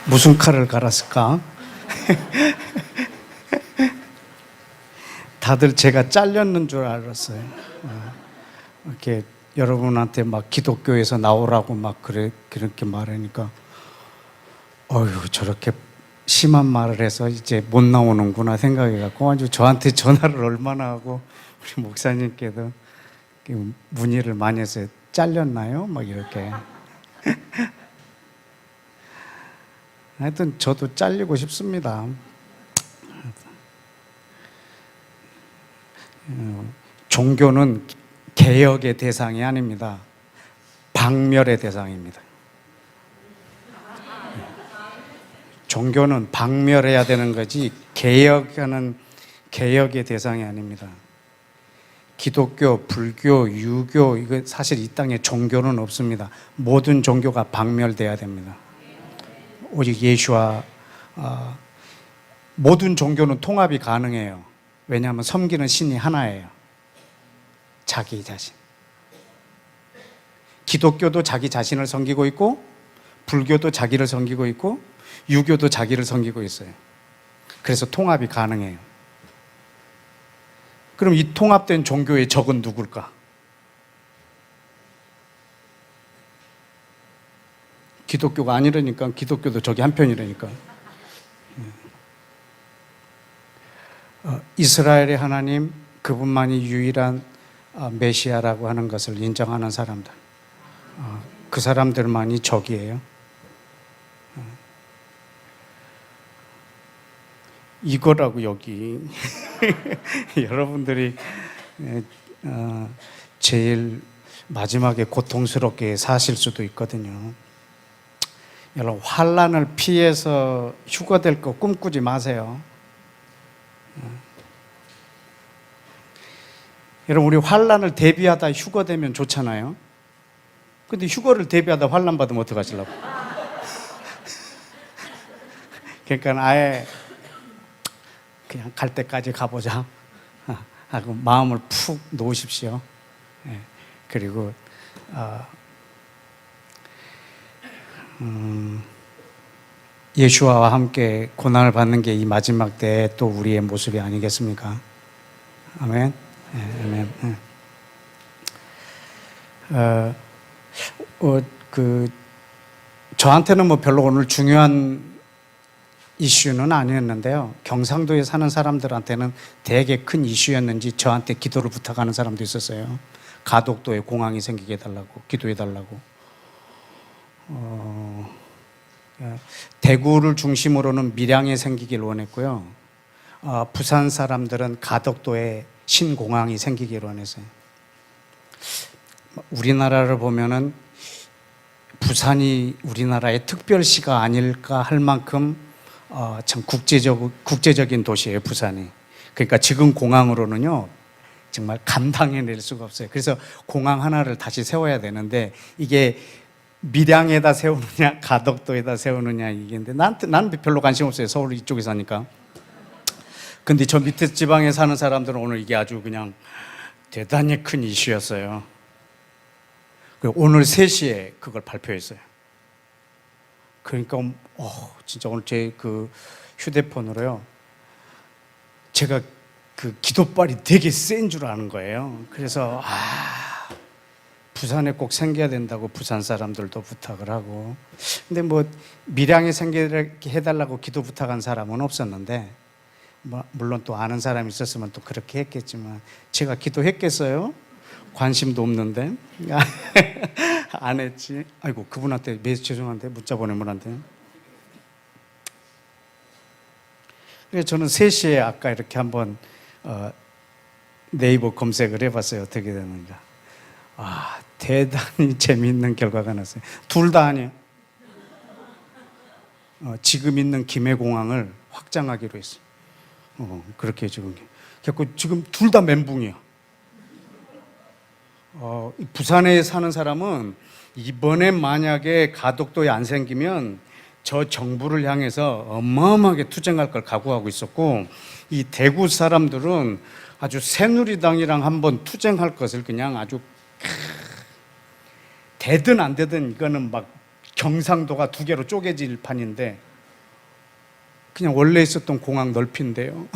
무슨 칼을 갈았을까? 다들 제가 잘렸는 줄 알았어요. 이렇게 여러분한테 막 기독교에서 나오라고 막 그렇게 말하니까, 어휴, 저렇게 심한 말을 해서 이제 못 나오는구나 생각해갖고 아주 저한테 전화를 얼마나 하고 우리 목사님께도 문의를 많이 해서 잘렸나요? 막 이렇게. 하여튼 저도 잘리고 싶습니다. 종교는 개혁의 대상이 아닙니다. 박멸의 대상입니다. 종교는 박멸해야 되는 거지 개혁의 대상이 아닙니다. 기독교, 불교, 유교, 이거 사실 이 땅에 종교는 없습니다. 모든 종교가 박멸돼야 됩니다. 오직 예수와 모든 종교는 통합이 가능해요. 왜냐하면 섬기는 신이 하나예요. 자기 자신. 기독교도 자기 자신을 섬기고 있고, 불교도 자기를 섬기고 있고, 유교도 자기를 섬기고 있어요. 그래서 통합이 가능해요. 그럼 이 통합된 종교의 적은 누굴까? 기독교가 아니라니까. 기독교도 저기 한편이라니까. 이스라엘의 하나님, 그분만이 유일한 메시아라고 하는 것을 인정하는 사람들, 그 사람들만이 적이에요. 이거라고 여기 여러분들이 제일 마지막에 고통스럽게 사실 수도 있거든요. 여러분, 환난을 피해서 휴거될 거 꿈꾸지 마세요. 여러분, 우리 환난을 대비하다 휴거되면 좋잖아요. 근데 휴거를 대비하다 환난 받으면 어떡하시려고? 그러니까 아예 그냥 갈 때까지 가보자 하고 마음을 푹 놓으십시오. 그리고 예수와 함께 고난을 받는 게 이 마지막 때 또 우리의 모습이 아니겠습니까? 아멘. 아멘. 저한테는 뭐 별로 오늘 중요한 이슈는 아니었는데요. 경상도에 사는 사람들한테는 되게 큰 이슈였는지 저한테 기도를 부탁하는 사람도 있었어요. 가덕도에 공항이 생기게 해달라고, 기도해달라고. 대구를 중심으로는 밀양에 생기길 원했고요. 부산 사람들은 가덕도에 신공항이 생기기를 원했어요. 우리나라를 보면은 부산이 우리나라의 특별시가 아닐까 할 만큼 참 국제적인 도시예요, 부산이. 그러니까 지금 공항으로는요, 정말 감당해낼 수가 없어요. 그래서 공항 하나를 다시 세워야 되는데 이게 밀양에다 세우느냐 가덕도에다 세우느냐 이게인데 나는 별로 관심 없어요. 서울 이쪽에 사니까. 근데 저 밑에 지방에 사는 사람들은 오늘 이게 아주 그냥 대단히 큰 이슈였어요. 오늘 3시에 그걸 발표했어요. 그러니까 진짜 오늘 제 그 휴대폰으로요, 제가 그 기도발이 되게 센 줄 아는 거예요. 그래서 부산에 꼭 생겨야 된다고 부산 사람들도 부탁을 하고, 근데 뭐 밀양에 생기게 해달라고 기도 부탁한 사람은 없었는데, 물론 또 아는 사람이 있었으면 또 그렇게 했겠지만 제가 기도했겠어요? 관심도 없는데 안 했지. 아이고, 그분한테 죄송한데 문자 보낸 분한테. 그래서 저는 3시에 아까 이렇게 한번 네이버 검색을 해봤어요. 어떻게 되는가. 대단히 재미있는 결과가 났어요. 둘 다 아니에요. 지금 있는 김해공항을 확장하기로 했어요. 그렇게 지금. 지금 둘 다 멘붕이야. 부산에 사는 사람은 이번에 만약에 가덕도에 안 생기면 저 정부를 향해서 어마어마하게 투쟁할 걸 각오하고 있었고, 이 대구 사람들은 아주 새누리당이랑 한번 투쟁할 것을 그냥 아주 되든 안 되든 이거는 막 경상도가 두 개로 쪼개질 판인데 그냥 원래 있었던 공항 넓이인데요.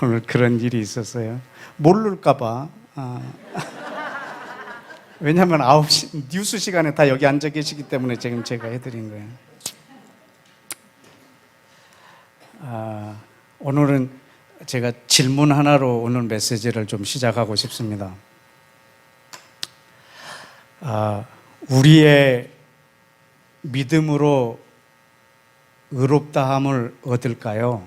오늘 그런 일이 있었어요. 모를까 봐. 왜냐하면 9시 뉴스 시간에 다 여기 앉아 계시기 때문에 지금 제가 해드린 거예요. 오늘은 제가 질문 하나로 오늘 메시지를 좀 시작하고 싶습니다. 우리의 믿음으로 의롭다함을 얻을까요?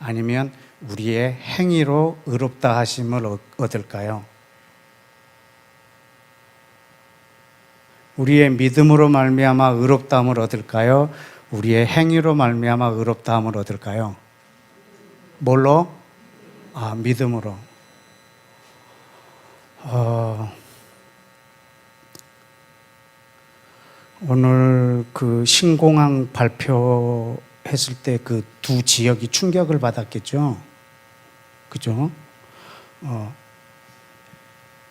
아니면 우리의 행위로 의롭다 하심을 얻을까요? 우리의 믿음으로 말미암아 의롭다함을 얻을까요? 우리의 행위로 말미암아 의롭다함을 얻을까요? 뭘로? 믿음으로. 오늘 그 신공항 발표했을 때 그 두 지역이 충격을 받았겠죠? 그죠?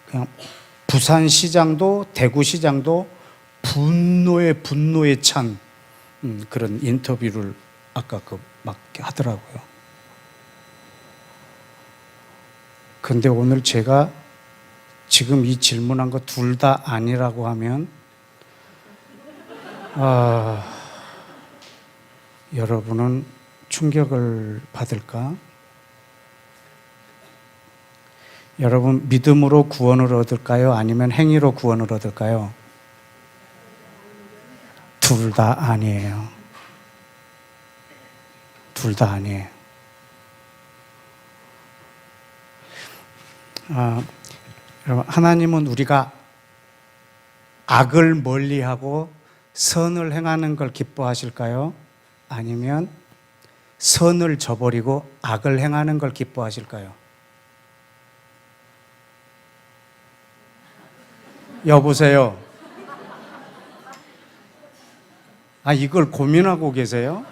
그냥 부산시장도 대구시장도 분노에 찬 그런 인터뷰를 아까 막 하더라고요. 근데 오늘 제가 지금 이 질문한 거 둘 다 아니라고 하면 여러분은 충격을 받을까? 여러분 믿음으로 구원을 얻을까요? 아니면 행위로 구원을 얻을까요? 둘 다 아니에요. 둘 다 아니에요. 여러분, 하나님은 우리가 악을 멀리하고 선을 행하는 걸 기뻐하실까요? 아니면 선을 저버리고 악을 행하는 걸 기뻐하실까요? 여보세요. 이걸 고민하고 계세요?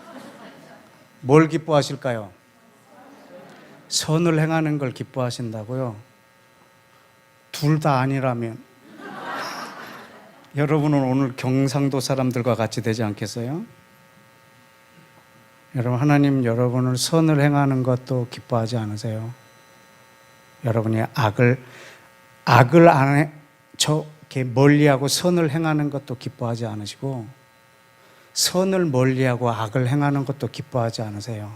뭘 기뻐하실까요? 선을 행하는 걸 기뻐하신다고요? 둘 다 아니라면 여러분은 오늘 경상도 사람들과 같이 되지 않겠어요? 여러분, 하나님 여러분을 선을 행하는 것도 기뻐하지 않으세요? 여러분이 악을 저렇게 멀리하고 선을 행하는 것도 기뻐하지 않으시고 선을 멀리하고 악을 행하는 것도 기뻐하지 않으세요?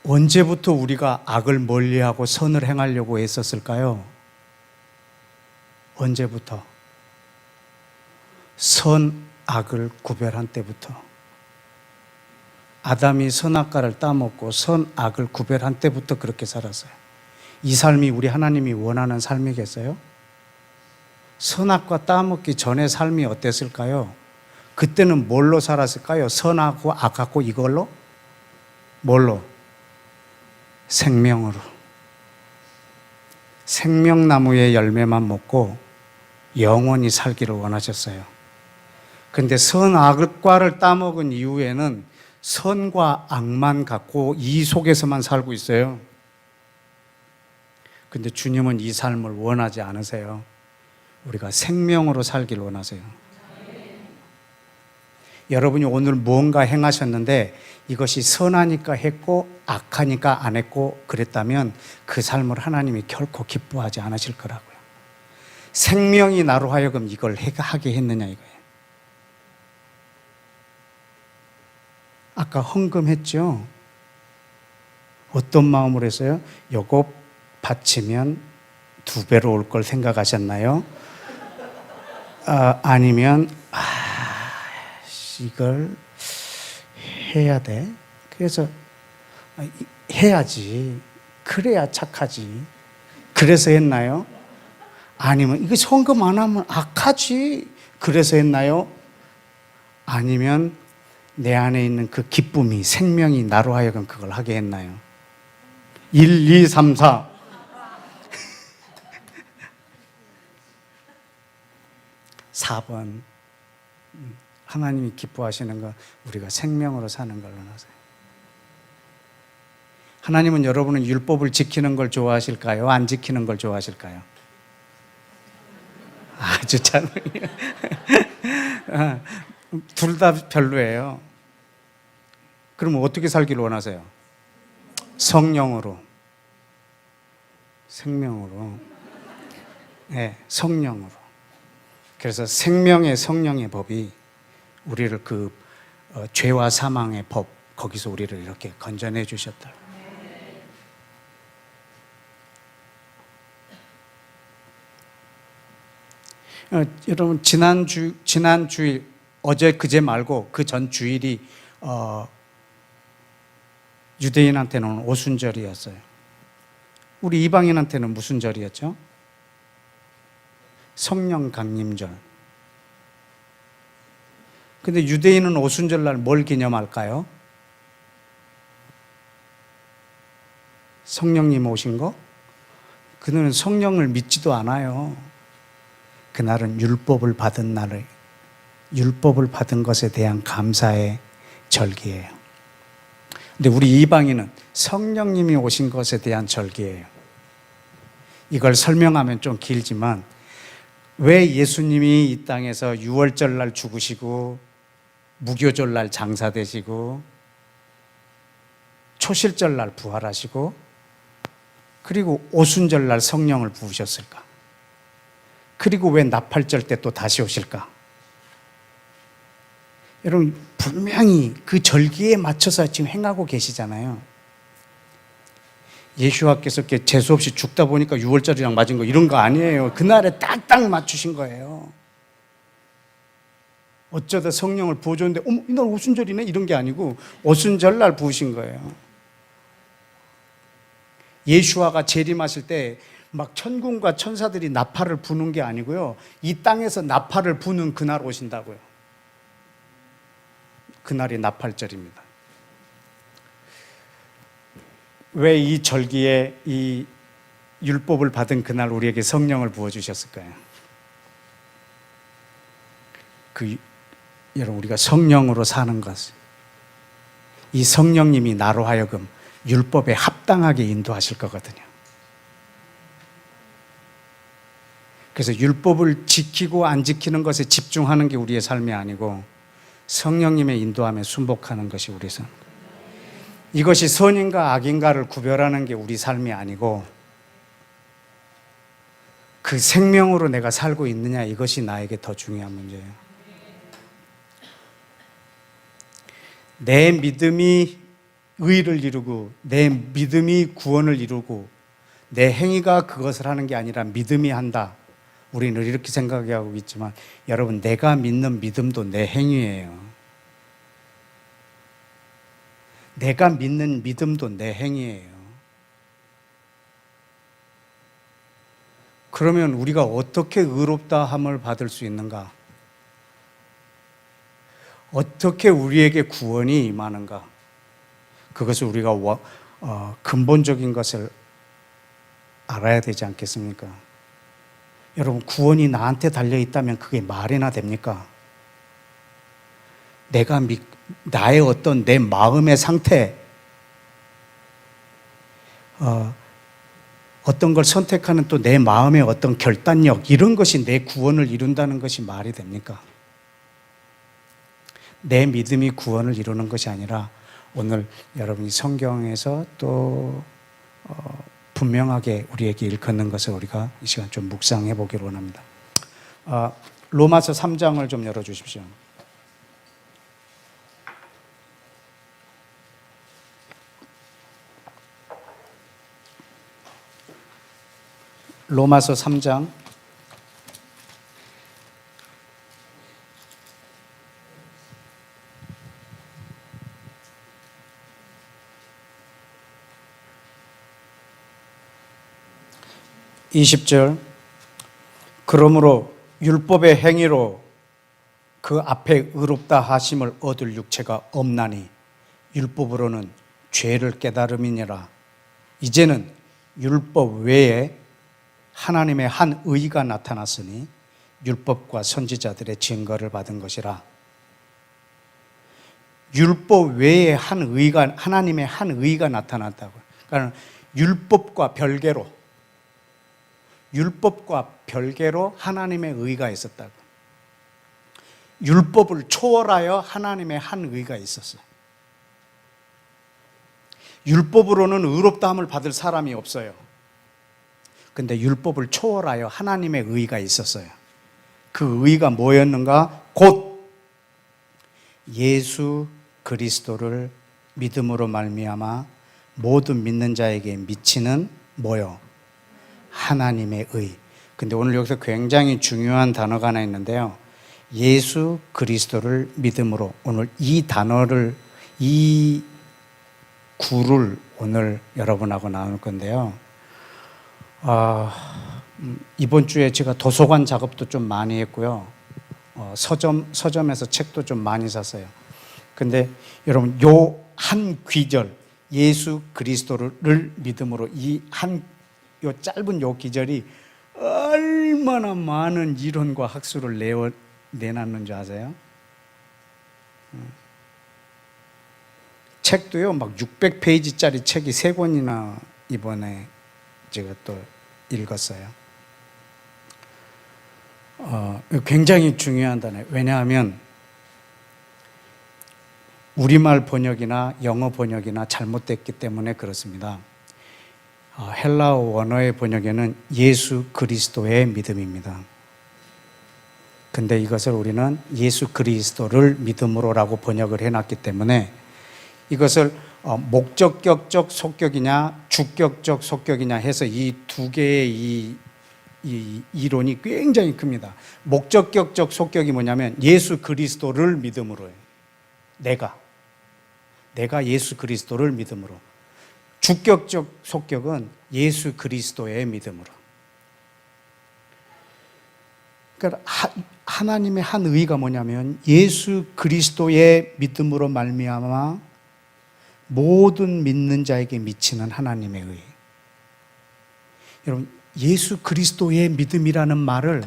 언제부터 우리가 악을 멀리하고 선을 행하려고 애썼을까요? 언제부터? 선, 악을 구별한 때부터. 아담이 선악과를 따먹고 선, 악을 구별한 때부터 그렇게 살았어요. 이 삶이 우리 하나님이 원하는 삶이겠어요? 선악과 따먹기 전에 삶이 어땠을까요? 그때는 뭘로 살았을까요? 선하고 악하고 이걸로? 뭘로? 생명으로. 생명나무의 열매만 먹고 영원히 살기를 원하셨어요. 근데 선악과를 따먹은 이후에는 선과 악만 갖고 이 속에서만 살고 있어요. 근데 주님은 이 삶을 원하지 않으세요. 우리가 생명으로 살기를 원하세요. 여러분이 오늘 무언가 행하셨는데 이것이 선하니까 했고 악하니까 안 했고 그랬다면 그 삶을 하나님이 결코 기뻐하지 않으실 거라고요. 생명이 나로 하여금 이걸 하게 했느냐 이거예요. 아까 헌금했죠? 어떤 마음으로 했어요? 요거 바치면 2배로 올 걸 생각하셨나요? 아니면 이걸 해야 돼. 그래서 해야지. 그래야 착하지. 그래서 했나요? 아니면 이거 헌금 안 하면 악하지. 그래서 했나요? 아니면 내 안에 있는 그 기쁨이 생명이 나로 하여금 그걸 하게 했나요? 1, 2, 3, 4 4번 하나님이 기뻐하시는 거 우리가 생명으로 사는 걸 원하세요. 하나님은 여러분은 율법을 지키는 걸 좋아하실까요? 안 지키는 걸 좋아하실까요? 아주 잘. 둘 다 별로예요. 그럼 어떻게 살기를 원하세요? 성령으로, 생명으로, 네, 성령으로. 그래서 생명의 성령의 법이 우리를 그 죄와 사망의 법, 거기서 우리를 이렇게 건져내 주셨다. 여러분 지난 주일, 어제 그제 말고 그 전 주일이 유대인한테는 오순절이었어요. 우리 이방인한테는 무슨 절이었죠? 성령 강림절. 근데 유대인은 오순절날 뭘 기념할까요? 성령님 오신 거? 그들은 성령을 믿지도 않아요. 그날은 율법을 받은 날을, 율법을 받은 것에 대한 감사의 절기예요. 근데 우리 이방인은 성령님이 오신 것에 대한 절기예요. 이걸 설명하면 좀 길지만, 왜 예수님이 이 땅에서 유월절 날 죽으시고 무교절 날 장사되시고 초실절 날 부활하시고 그리고 오순절 날 성령을 부으셨을까? 그리고 왜 나팔절 때 또 다시 오실까? 여러분, 분명히 그 절기에 맞춰서 지금 행하고 계시잖아요. 예수와께서 재수 없이 죽다 보니까 6월절이랑 맞은 거 이런 거 아니에요. 그날에 딱딱 맞추신 거예요. 어쩌다 성령을 부어줬는데 어머, 이날 오순절이네? 이런 게 아니고 오순절 날 부으신 거예요. 예수와가 재림하실 때 막 천군과 천사들이 나팔을 부는 게 아니고요, 이 땅에서 나팔을 부는 그날 오신다고요. 그날이 나팔절입니다. 왜 이 절기에 이 율법을 받은 그날 우리에게 성령을 부어주셨을까요? 여러분, 우리가 성령으로 사는 것, 이 성령님이 나로 하여금 율법에 합당하게 인도하실 거거든요. 그래서 율법을 지키고 안 지키는 것에 집중하는 게 우리의 삶이 아니고 성령님의 인도함에 순복하는 것이 우리 삶. 이것이 선인가 악인가를 구별하는 게 우리 삶이 아니고 그 생명으로 내가 살고 있느냐, 이것이 나에게 더 중요한 문제예요. 내 믿음이 의를 이루고 내 믿음이 구원을 이루고 내 행위가 그것을 하는 게 아니라 믿음이 한다. 우리는 이렇게 생각하고 있지만 여러분, 내가 믿는 믿음도 내 행위예요. 내가 믿는 믿음도 내 행위예요. 그러면 우리가 어떻게 의롭다함을 받을 수 있는가? 어떻게 우리에게 구원이 임하는가? 그것을 우리가 근본적인 것을 알아야 되지 않겠습니까? 여러분, 구원이 나한테 달려있다면 그게 말이나 됩니까? 나의 어떤 내 마음의 상태, 어떤 걸 선택하는 또 내 마음의 어떤 결단력, 이런 것이 내 구원을 이룬다는 것이 말이 됩니까? 내 믿음이 구원을 이루는 것이 아니라 오늘 여러분이 성경에서 또 분명하게 우리에게 일컫는 것을 우리가 이 시간 좀 묵상해 보기를 원합니다. 로마서 3장을 좀 열어주십시오. 로마서 3장 20절. 그러므로 율법의 행위로 그 앞에 의롭다 하심을 얻을 육체가 없나니 율법으로는 죄를 깨달음이니라. 이제는 율법 외에 하나님의 한 의가 나타났으니 율법과 선지자들의 증거를 받은 것이라. 율법 외에 하나님의 한 의가 나타났다고. 그러니까 율법과 별개로, 율법과 별개로 하나님의 의가 있었다고. 율법을 초월하여 하나님의 한 의가 있었어요. 율법으로는 의롭다함을 받을 사람이 없어요. 근데 율법을 초월하여 하나님의 의가 있었어요. 그 의가 뭐였는가? 곧 예수 그리스도를 믿음으로 말미암아 모든 믿는 자에게 미치는 뭐요? 하나님의 의. 근데 오늘 여기서 굉장히 중요한 단어가 하나 있는데요. 예수 그리스도를 믿음으로. 오늘 이 단어를, 이 구를 오늘 여러분하고 나눌 건데요. 이번 주에 제가 도서관 작업도 좀 많이 했고요. 서점에서 책도 좀 많이 샀어요. 근데 여러분, 요 한 귀절, 예수 그리스도를 믿음으로, 요 짧은 요 기절이 얼마나 많은 이론과 학술을 내놨는 줄 아세요? 책도요, 막 600페이지짜리 책이 3권이나 이번에 제가 또 읽었어요. 굉장히 중요한 단어예요. 왜냐하면 우리말 번역이나 영어 번역이나 잘못됐기 때문에 그렇습니다. 헬라어 원어의 번역에는 예수 그리스도의 믿음입니다. 근데 이것을 우리는 예수 그리스도를 믿음으로라고 번역을 해놨기 때문에 이것을 목적격적 속격이냐 주격적 속격이냐 해서 이 두 개의 이 이론이 굉장히 큽니다. 목적격적 속격이 뭐냐면 예수 그리스도를 믿음으로예요. 내가 예수 그리스도를 믿음으로. 주격적 속격은 예수 그리스도의 믿음으로. 그러니까 하나님의 한 의가 뭐냐면 예수 그리스도의 믿음으로 말미암아 모든 믿는 자에게 미치는 하나님의 의. 여러분, 예수 그리스도의 믿음이라는 말을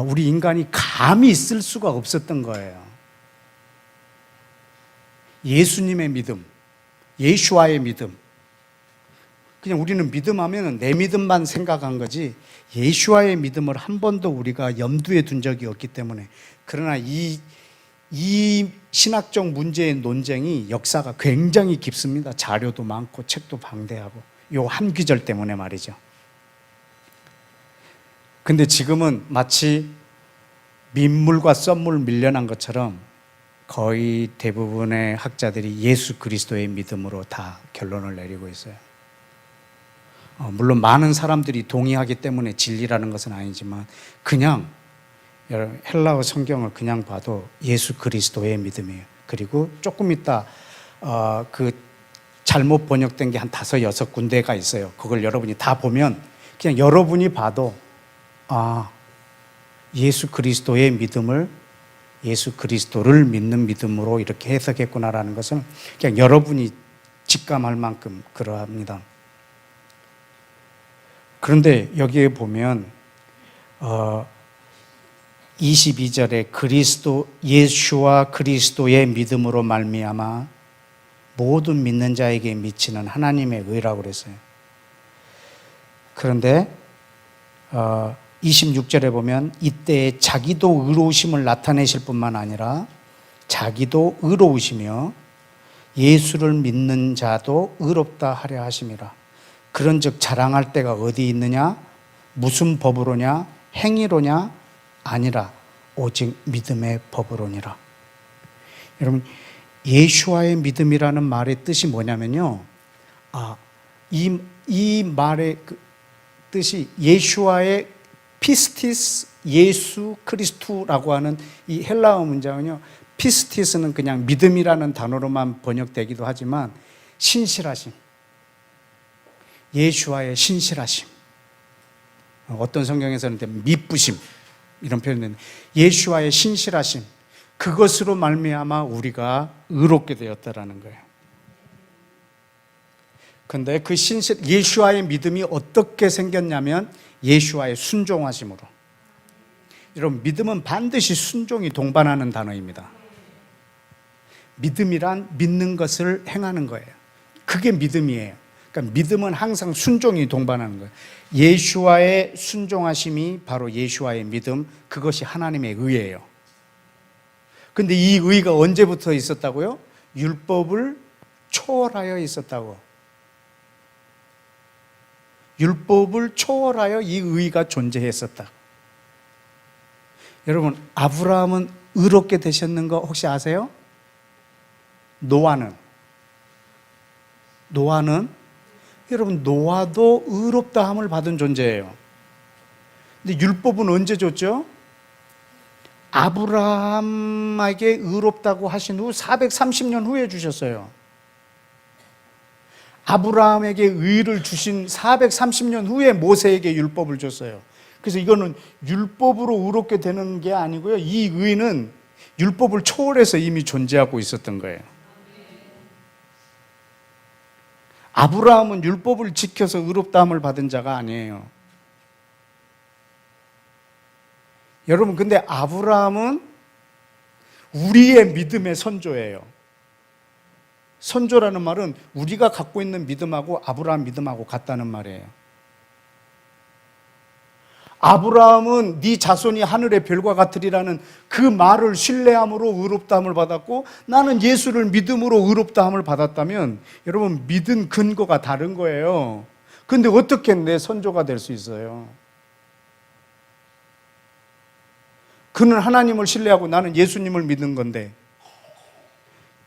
우리 인간이 감히 쓸 수가 없었던 거예요. 예수님의 믿음, 예수와의 믿음. 그냥 우리는 믿음하면 내 믿음만 생각한 거지 예수와의 믿음을 한 번도 우리가 염두에 둔 적이 없기 때문에. 그러나 이 신학적 문제의 논쟁이 역사가 굉장히 깊습니다. 자료도 많고 책도 방대하고, 요 한 귀절 때문에 말이죠. 근데 지금은 마치 민물과 썸물 밀려난 것처럼 거의 대부분의 학자들이 예수 그리스도의 믿음으로 다 결론을 내리고 있어요. 물론 많은 사람들이 동의하기 때문에 진리라는 것은 아니지만 그냥 여러분, 헬라어 성경을 그냥 봐도 예수 그리스도의 믿음이에요. 그리고 조금 있다 그 잘못 번역된 게 한 5, 6군데가 있어요. 그걸 여러분이 다 보면 그냥 여러분이 봐도 예수 그리스도의 믿음을 예수 그리스도를 믿는 믿음으로 이렇게 해석했구나라는 것은 그냥 여러분이 직감할 만큼 그러합니다. 그런데 여기에 보면 22절에 예수와 그리스도의 믿음으로 말미암아 모든 믿는 자에게 미치는 하나님의 의라고 그랬어요. 그런데 26절에 보면 이때에 자기도 의로우심을 나타내실 뿐만 아니라 자기도 의로우시며 예수를 믿는 자도 의롭다 하려 하심이라. 그런즉 자랑할 때가 어디 있느냐? 무슨 법으로냐? 행위로냐? 아니라 오직 믿음의 법으로니라. 여러분, 예수와의 믿음이라는 말의 뜻이 뭐냐면요, 이 말의 뜻이 예수와의 피스티스, 예수 그리스도라고 하는 이 헬라어 문장은요, 피스티스는 그냥 믿음이라는 단어로만 번역되기도 하지만 신실하심, 예수와의 신실하심, 어떤 성경에서는 미쁘심 이런 표현은 예수와의 신실하심, 그것으로 말미암아 우리가 의롭게 되었다라는 거예요. 그런데 그 예수와의 믿음이 어떻게 생겼냐면 예수와의 순종하심으로. 여러분, 믿음은 반드시 순종이 동반하는 단어입니다. 믿음이란 믿는 것을 행하는 거예요. 그게 믿음이에요. 그러니까 믿음은 항상 순종이 동반하는 거예요. 예수와의 순종하심이 바로 예수와의 믿음, 그것이 하나님의 의예요. 근데 이 의가 언제부터 있었다고요? 율법을 초월하여 있었다고. 율법을 초월하여 이 의가 존재했었다. 여러분, 아브라함은 의롭게 되셨는 거 혹시 아세요? 노아는 여러분, 노아도 의롭다함을 받은 존재예요. 근데 율법은 언제 줬죠? 아브라함에게 의롭다고 하신 후 430년 후에 주셨어요. 아브라함에게 의를 주신 430년 후에 모세에게 율법을 줬어요. 그래서 이거는 율법으로 의롭게 되는 게 아니고요. 이 의는 율법을 초월해서 이미 존재하고 있었던 거예요. 아브라함은 율법을 지켜서 의롭다함을 받은 자가 아니에요. 여러분, 근데 아브라함은 우리의 믿음의 선조예요. 선조라는 말은 우리가 갖고 있는 믿음하고 아브라함 믿음하고 같다는 말이에요. 아브라함은 네 자손이 하늘의 별과 같으리라는 그 말을 신뢰함으로 의롭다함을 받았고, 나는 예수를 믿음으로 의롭다함을 받았다면 여러분, 믿은 근거가 다른 거예요. 근데 어떻게 내 선조가 될 수 있어요? 그는 하나님을 신뢰하고 나는 예수님을 믿는 건데,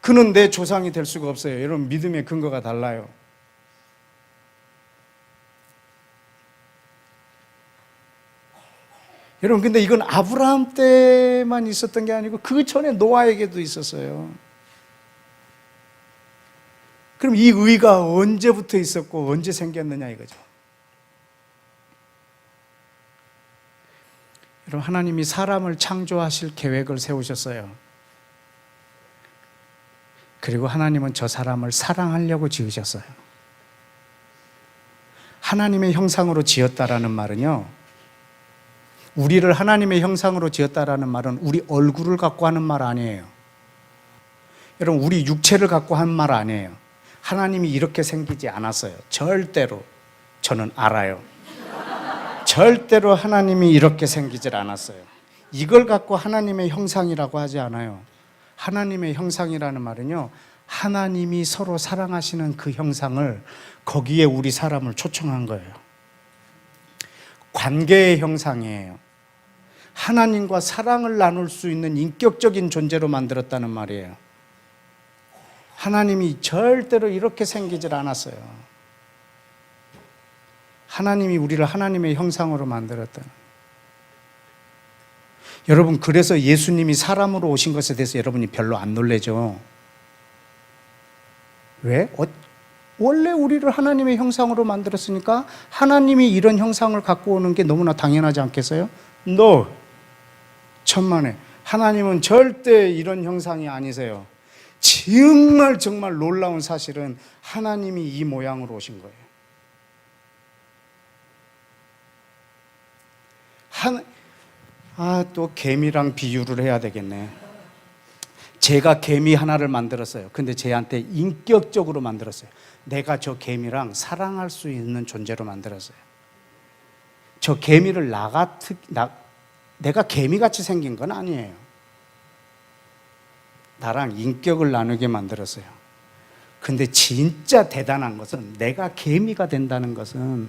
그는 내 조상이 될 수가 없어요. 여러분, 믿음의 근거가 달라요. 여러분, 근데 이건 아브라함 때만 있었던 게 아니고 그 전에 노아에게도 있었어요. 그럼 이 의가 언제부터 있었고 언제 생겼느냐 이거죠. 여러분, 하나님이 사람을 창조하실 계획을 세우셨어요. 그리고 하나님은 저 사람을 사랑하려고 지으셨어요. 하나님의 형상으로 지었다라는 말은요, 우리를 하나님의 형상으로 지었다라는 말은 우리 얼굴을 갖고 하는 말 아니에요. 여러분, 우리 육체를 갖고 한 말 아니에요. 하나님이 이렇게 생기지 않았어요. 절대로. 저는 알아요. 절대로 하나님이 이렇게 생기질 않았어요. 이걸 갖고 하나님의 형상이라고 하지 않아요. 하나님의 형상이라는 말은요, 하나님이 서로 사랑하시는 그 형상을 거기에 우리 사람을 초청한 거예요. 관계의 형상이에요. 하나님과 사랑을 나눌 수 있는 인격적인 존재로 만들었다는 말이에요. 하나님이 절대로 이렇게 생기질 않았어요. 하나님이 우리를 하나님의 형상으로 만들었다. 여러분, 그래서 예수님이 사람으로 오신 것에 대해서 여러분이 별로 안 놀라죠? 왜? 원래 우리를 하나님의 형상으로 만들었으니까 하나님이 이런 형상을 갖고 오는 게 너무나 당연하지 않겠어요? No. 천만에. 하나님은 절대 이런 형상이 아니세요. 정말 놀라운 사실은 하나님이 이 모양으로 오신 거예요. 또 개미랑 비유를 해야 되겠네. 제가 개미 하나를 만들었어요. 근데 쟤한테 인격적으로 만들었어요. 내가 저 개미랑 사랑할 수 있는 존재로 만들었어요. 저 개미를 내가 개미같이 생긴 건 아니에요. 나랑 인격을 나누게 만들었어요. 근데 진짜 대단한 것은, 내가 개미가 된다는 것은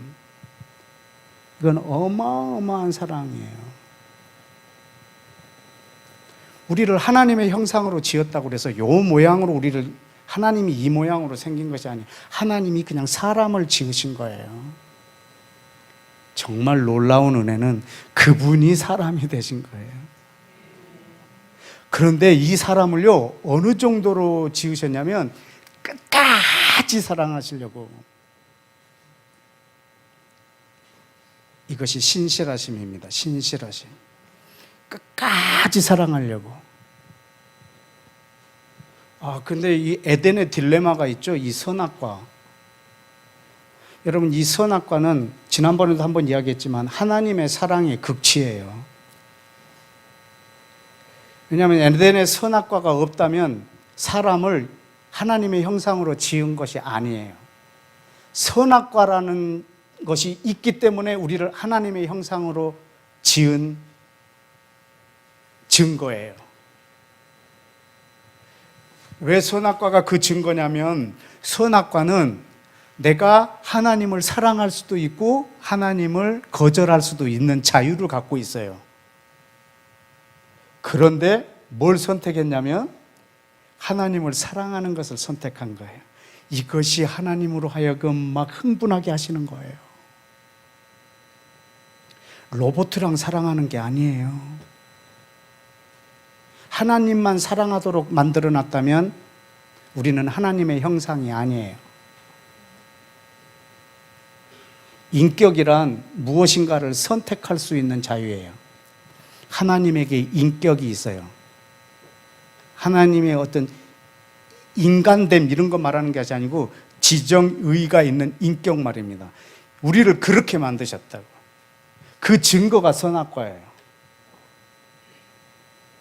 이건 어마어마한 사랑이에요. 우리를 하나님의 형상으로 지었다고 그래서 요 모양으로 우리를, 하나님이 이 모양으로 생긴 것이 아니에요. 하나님이 그냥 사람을 지으신 거예요. 정말 놀라운 은혜는 그분이 사람이 되신 거예요. 그런데 이 사람을요, 어느 정도로 지으셨냐면 끝까지 사랑하시려고. 이것이 신실하심입니다. 신실하심. 끝까지 사랑하려고. 근데 이 에덴의 딜레마가 있죠. 이 선악과. 여러분, 이 선악과는 지난번에도 한번 이야기했지만 하나님의 사랑의 극치예요. 왜냐하면 에덴의 선악과가 없다면 사람을 하나님의 형상으로 지은 것이 아니에요. 선악과라는 것이 있기 때문에 우리를 하나님의 형상으로 지은 증거예요. 왜 선악과가 그 증거냐면, 선악과는 내가 하나님을 사랑할 수도 있고 하나님을 거절할 수도 있는 자유를 갖고 있어요. 그런데 뭘 선택했냐면 하나님을 사랑하는 것을 선택한 거예요. 이것이 하나님으로 하여금 막 흥분하게 하시는 거예요. 로봇이랑 사랑하는 게 아니에요. 하나님만 사랑하도록 만들어 놨다면 우리는 하나님의 형상이 아니에요. 인격이란 무엇인가를 선택할 수 있는 자유예요. 하나님에게 인격이 있어요. 하나님의 어떤 인간됨 이런 거 말하는 것이 아니고 지정의가 있는 인격 말입니다. 우리를 그렇게 만드셨다고. 그 증거가 선악과예요.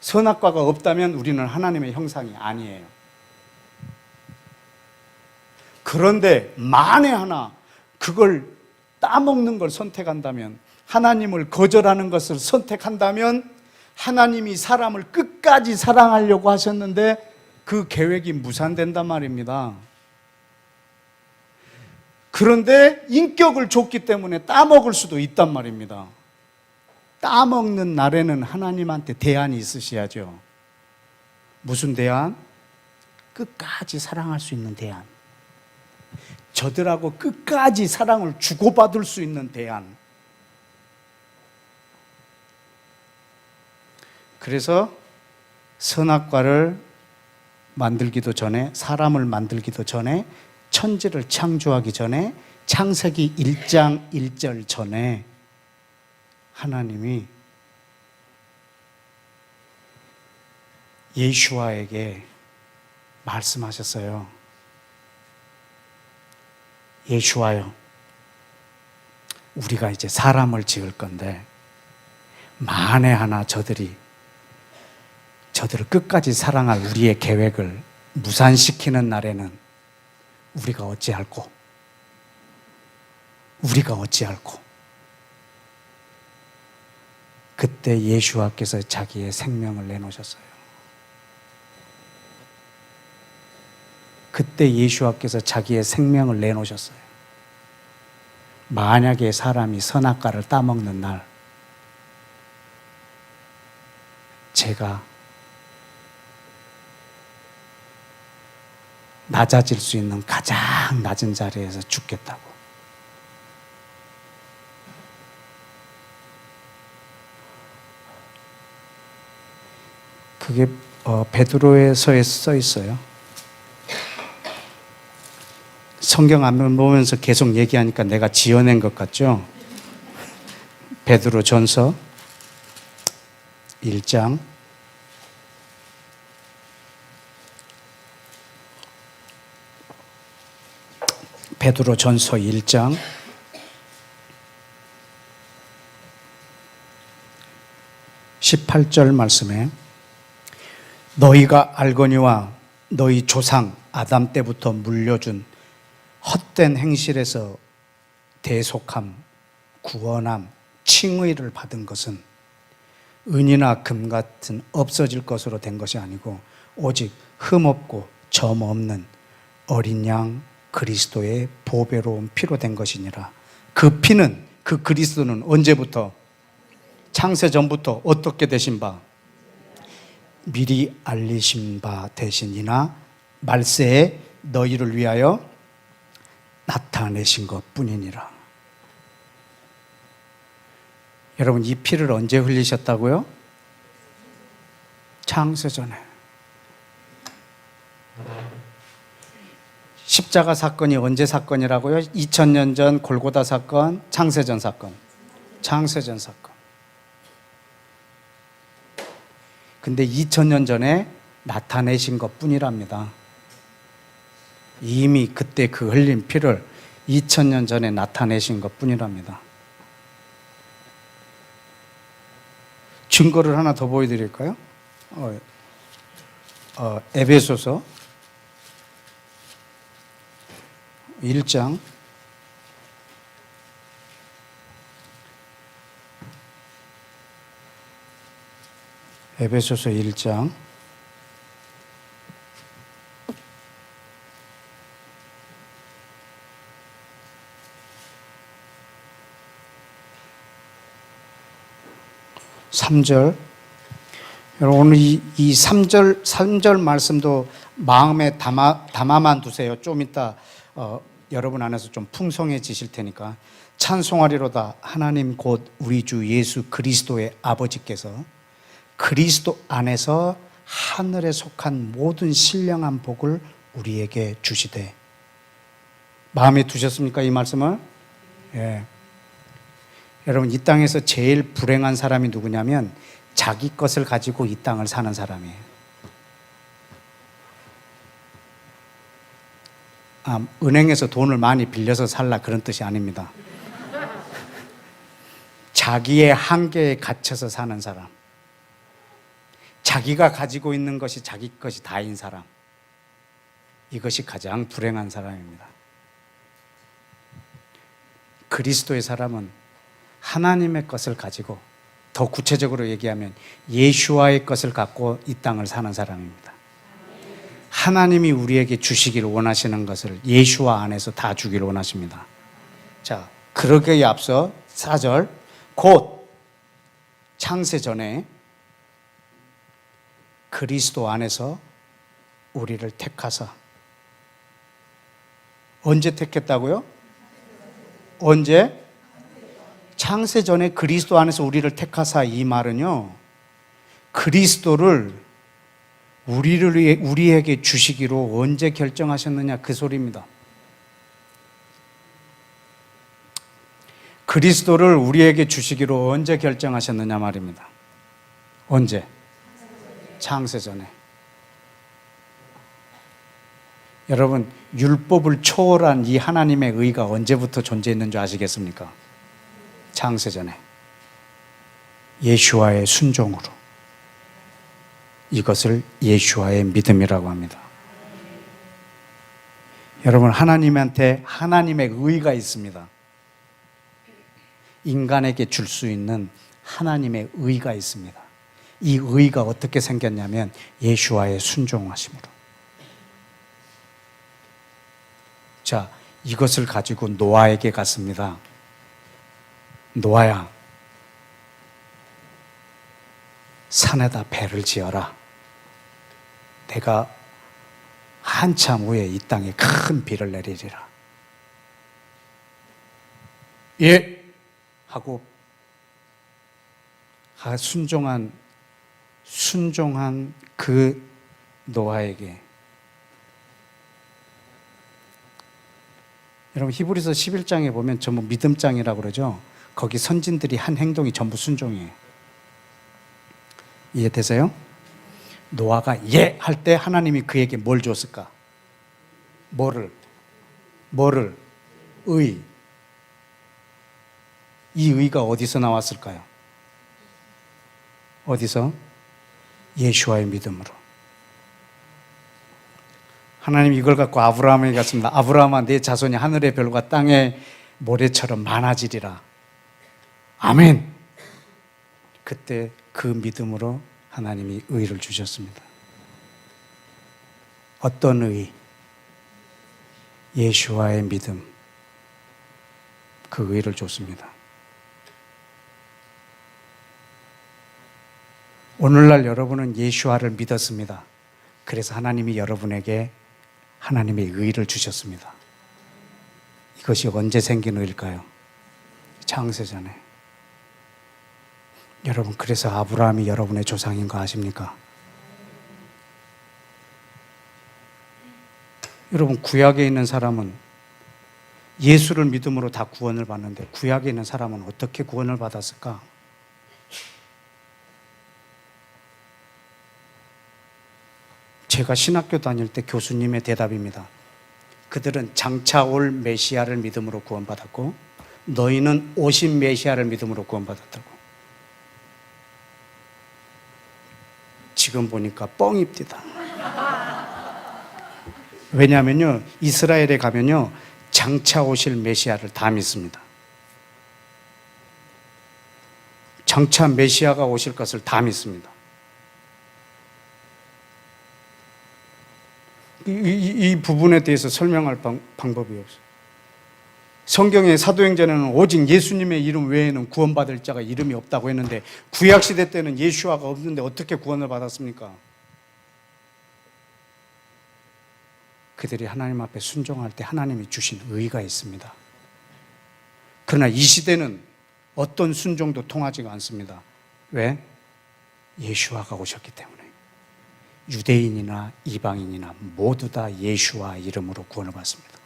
선악과가 없다면 우리는 하나님의 형상이 아니에요. 그런데 만에 하나 그걸 따먹는 걸 선택한다면, 하나님을 거절하는 것을 선택한다면, 하나님이 사람을 끝까지 사랑하려고 하셨는데 그 계획이 무산된단 말입니다. 그런데 인격을 줬기 때문에 따먹을 수도 있단 말입니다. 따먹는 날에는 하나님한테 대안이 있으셔야죠. 무슨 대안? 끝까지 사랑할 수 있는 대안. 저들하고 끝까지 사랑을 주고받을 수 있는 대안. 그래서 선악과를 만들기도 전에, 사람을 만들기도 전에, 천지를 창조하기 전에, 창세기 1장 1절 전에 하나님이 예수아에게 말씀하셨어요. 예수아요, 우리가 이제 사람을 지을 건데 만에 하나 저들을 끝까지 사랑할 우리의 계획을 무산시키는 날에는 우리가 어찌할꼬? 그때 예수와께서 자기의 생명을 내놓으셨어요. 그때 예수와께서 자기의 생명을 내놓으셨어요. 만약에 사람이 선악과를 따먹는 날, 제가 낮아질 수 있는 가장 낮은 자리에서 죽겠다고. 그게 베드로에서에 써 있어요. 성경 안 보면서 계속 얘기하니까 내가 지어낸 것 같죠? 베드로 전서 1장 18절 말씀에, 너희가 알거니와 너희 조상 아담 때부터 물려준 헛된 행실에서 대속함, 구원함, 칭의를 받은 것은 은이나 금 같은 없어질 것으로 된 것이 아니고 오직 흠없고 점 없는 어린 양 그리스도의 보배로운 피로 된 것이니라. 그 피는, 그 그리스도는 언제부터? 창세 전부터 어떻게 되신 바? 미리 알리신 바 되시니나 말세에 너희를 위하여 나타내신 것 뿐이니라. 여러분, 이 피를 언제 흘리셨다고요? 창세전에. 십자가 사건이 언제 사건이라고요? 2000년 전 골고다 사건, 창세전 사건. 창세전 사건. 근데 2000년 전에 나타내신 것 뿐이랍니다. 이미 그때 그 흘린 피를 2000년 전에 나타내신 것 뿐이랍니다. 증거를 하나 더 보여드릴까요? 에베소서 1장 에베소서 1장 3절. 여러분 오늘 이 3절 말씀도 마음에 담아만 두세요. 좀 이따 여러분 안에서 좀 풍성해지실 테니까. 찬송하리로다 하나님 곧 우리 주 예수 그리스도의 아버지께서 그리스도 안에서 하늘에 속한 모든 신령한 복을 우리에게 주시되. 마음에 두셨습니까? 이 말씀을? 예. 여러분 이 땅에서 제일 불행한 사람이 누구냐면 자기 것을 가지고 이 땅을 사는 사람이에요. 은행에서 돈을 많이 빌려서 살라 그런 뜻이 아닙니다. 자기의 한계에 갇혀서 사는 사람, 자기가 가지고 있는 것이 자기 것이 다인 사람, 이것이 가장 불행한 사람입니다. 그리스도의 사람은 하나님의 것을 가지고, 더 구체적으로 얘기하면 예수와의 것을 갖고 이 땅을 사는 사람입니다. 하나님이 우리에게 주시기를 원하시는 것을 예수와 안에서 다 주기를 원하십니다. 자, 그러기에 앞서 4절, 곧 창세 전에 그리스도 안에서 우리를 택하사. 언제 택했다고요? 언제? 창세 전에 그리스도 안에서 우리를 택하사. 이 말은요, 그리스도를 우리에게 주시기로 언제 결정하셨느냐 그 소리입니다. 그리스도를 우리에게 주시기로 언제 결정하셨느냐 말입니다. 언제? 창세 전에. 여러분, 율법을 초월한 이 하나님의 의가 언제부터 존재했는 줄 아시겠습니까? 창세 전에. 예수와의 순종으로. 이것을 예수와의 믿음이라고 합니다. 여러분, 하나님한테 하나님의 의가 있습니다. 인간에게 줄 수 있는 하나님의 의가 있습니다. 이 의가 어떻게 생겼냐면 예수와의 순종하심으로. 자, 이것을 가지고 노아에게 갔습니다. 노아야, 산에다 배를 지어라. 내가 한참 후에 이 땅에 큰 비를 내리리라. 예! 하고 순종한 그 노아에게, 여러분 히브리서 11장에 보면 전부 믿음장이라고 그러죠. 거기 선진들이 한 행동이 전부 순종이에요. 이해되세요? 노아가 예! 할 때 하나님이 그에게 뭘 줬을까? 뭐를? 의. 이 의가 어디서 나왔을까요? 어디서? 예수와의 믿음으로. 하나님 이걸 갖고 아브라함에게 갔습니다. 아브라함아, 내 자손이 하늘의 별과 땅의 모래처럼 많아지리라. 아멘. 그때 그 믿음으로 하나님이 의를 주셨습니다. 어떤 의? 예수와의 믿음. 그 의를 줬습니다. 오늘날 여러분은 예수와를 믿었습니다. 그래서 하나님이 여러분에게 하나님의 의를 주셨습니다. 이것이 언제 생긴 의일까요? 창세 전에. 여러분, 그래서 아브라함이 여러분의 조상인 거 아십니까? 여러분, 구약에 있는 사람은 예수를 믿음으로 다 구원을 받는데 구약에 있는 사람은 어떻게 구원을 받았을까? 제가 신학교 다닐 때 교수님의 대답입니다. 그들은 장차 올 메시아를 믿음으로 구원받았고 너희는 오신 메시아를 믿음으로 구원받았다고. 지금 보니까 뻥입니다. 왜냐하면요, 이스라엘에 가면요, 장차 오실 메시아를 다 믿습니다. 장차 메시아가 오실 것을 다 믿습니다. 이 부분에 대해서 설명할 방법이 없어요. 성경의 사도행전에는 오직 예수님의 이름 외에는 구원받을 자가 이름이 없다고 했는데 구약시대 때는 예수아가 없는데 어떻게 구원을 받았습니까? 그들이 하나님 앞에 순종할 때 하나님이 주신 의가 있습니다. 그러나 이 시대는 어떤 순종도 통하지가 않습니다. 왜? 예수아가 오셨기 때문에. 유대인이나 이방인이나 모두 다 예수아 이름으로 구원을 받습니다.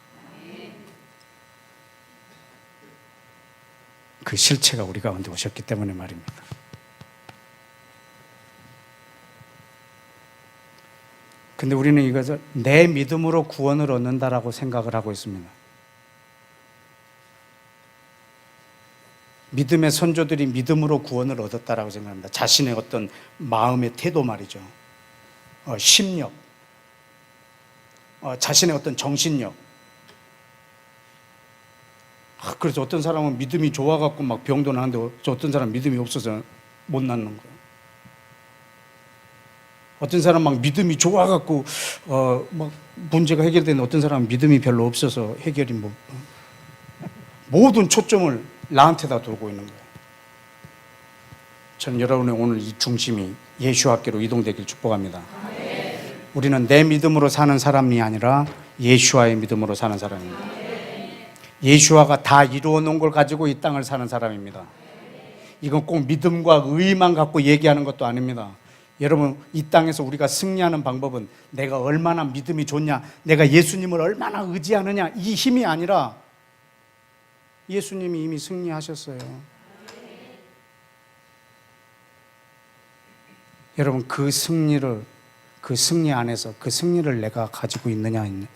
그 실체가 우리 가운데 오셨기 때문에 말입니다. 근데 우리는 이것을 내 믿음으로 구원을 얻는다라고 생각을 하고 있습니다. 믿음의 선조들이 믿음으로 구원을 얻었다라고 생각합니다. 자신의 어떤 마음의 태도 말이죠. 심력, 자신의 어떤 정신력. 그래서 어떤 사람은 믿음이 좋아갖고 막 병도 나는데 어떤 사람은 믿음이 없어서 못 낫는 거예요. 어떤 사람은 막 믿음이 좋아갖고 막 문제가 해결되는데 어떤 사람은 믿음이 별로 없어서 해결이 모든 초점을 나한테다 두고 있는 거예요. 저는 여러분의 오늘 이 중심이 예수와께로 이동되길 축복합니다. 우리는 내 믿음으로 사는 사람이 아니라 예수와의 믿음으로 사는 사람입니다. 예수와가 다 이루어 놓은 걸 가지고 이 땅을 사는 사람입니다. 이건 꼭 믿음과 의만 갖고 얘기하는 것도 아닙니다. 여러분, 이 땅에서 우리가 승리하는 방법은 내가 얼마나 믿음이 좋냐, 내가 예수님을 얼마나 의지하느냐, 이 힘이 아니라 예수님이 이미 승리하셨어요. 여러분, 그 승리 안에서 그 승리를 내가 가지고 있느냐 없느냐.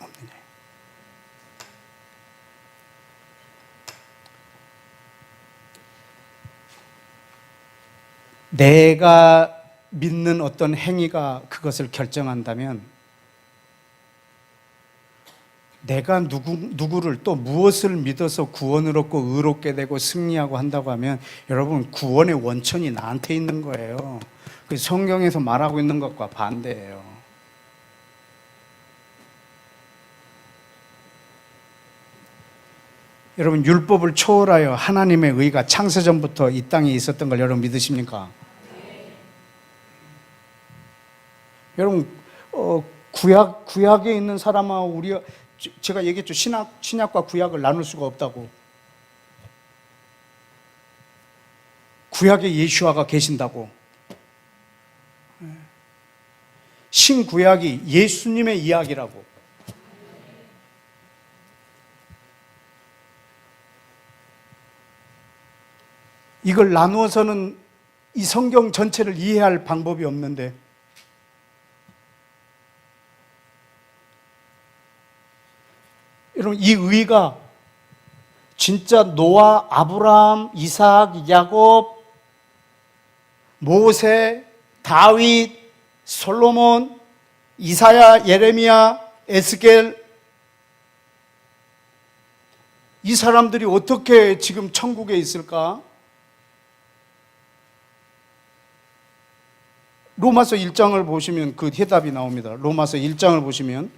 내가 믿는 어떤 행위가 그것을 결정한다면 내가 누구를 또 무엇을 믿어서 구원을 얻고 의롭게 되고 승리하고 한다고 하면 여러분 구원의 원천이 나한테 있는 거예요. 그 성경에서 말하고 있는 것과 반대예요. 여러분 율법을 초월하여 하나님의 의가 창세전부터 이 땅에 있었던 걸 여러분 믿으십니까? 여러분 구약에 있는 사람하고 우리가 제가 얘기했죠. 신약과 구약을 나눌 수가 없다고. 구약에 예수아가 계신다고. 신구약이 예수님의 이야기라고. 이걸 나누어서는 이 성경 전체를 이해할 방법이 없는데 여러분 이 의가 진짜 노아, 아브라함, 이삭, 야곱, 모세, 다윗, 솔로몬, 이사야, 예레미야, 에스겔 이 사람들이 어떻게 지금 천국에 있을까? 로마서 1장을 보시면 그 해답이 나옵니다. 로마서 1장을 보시면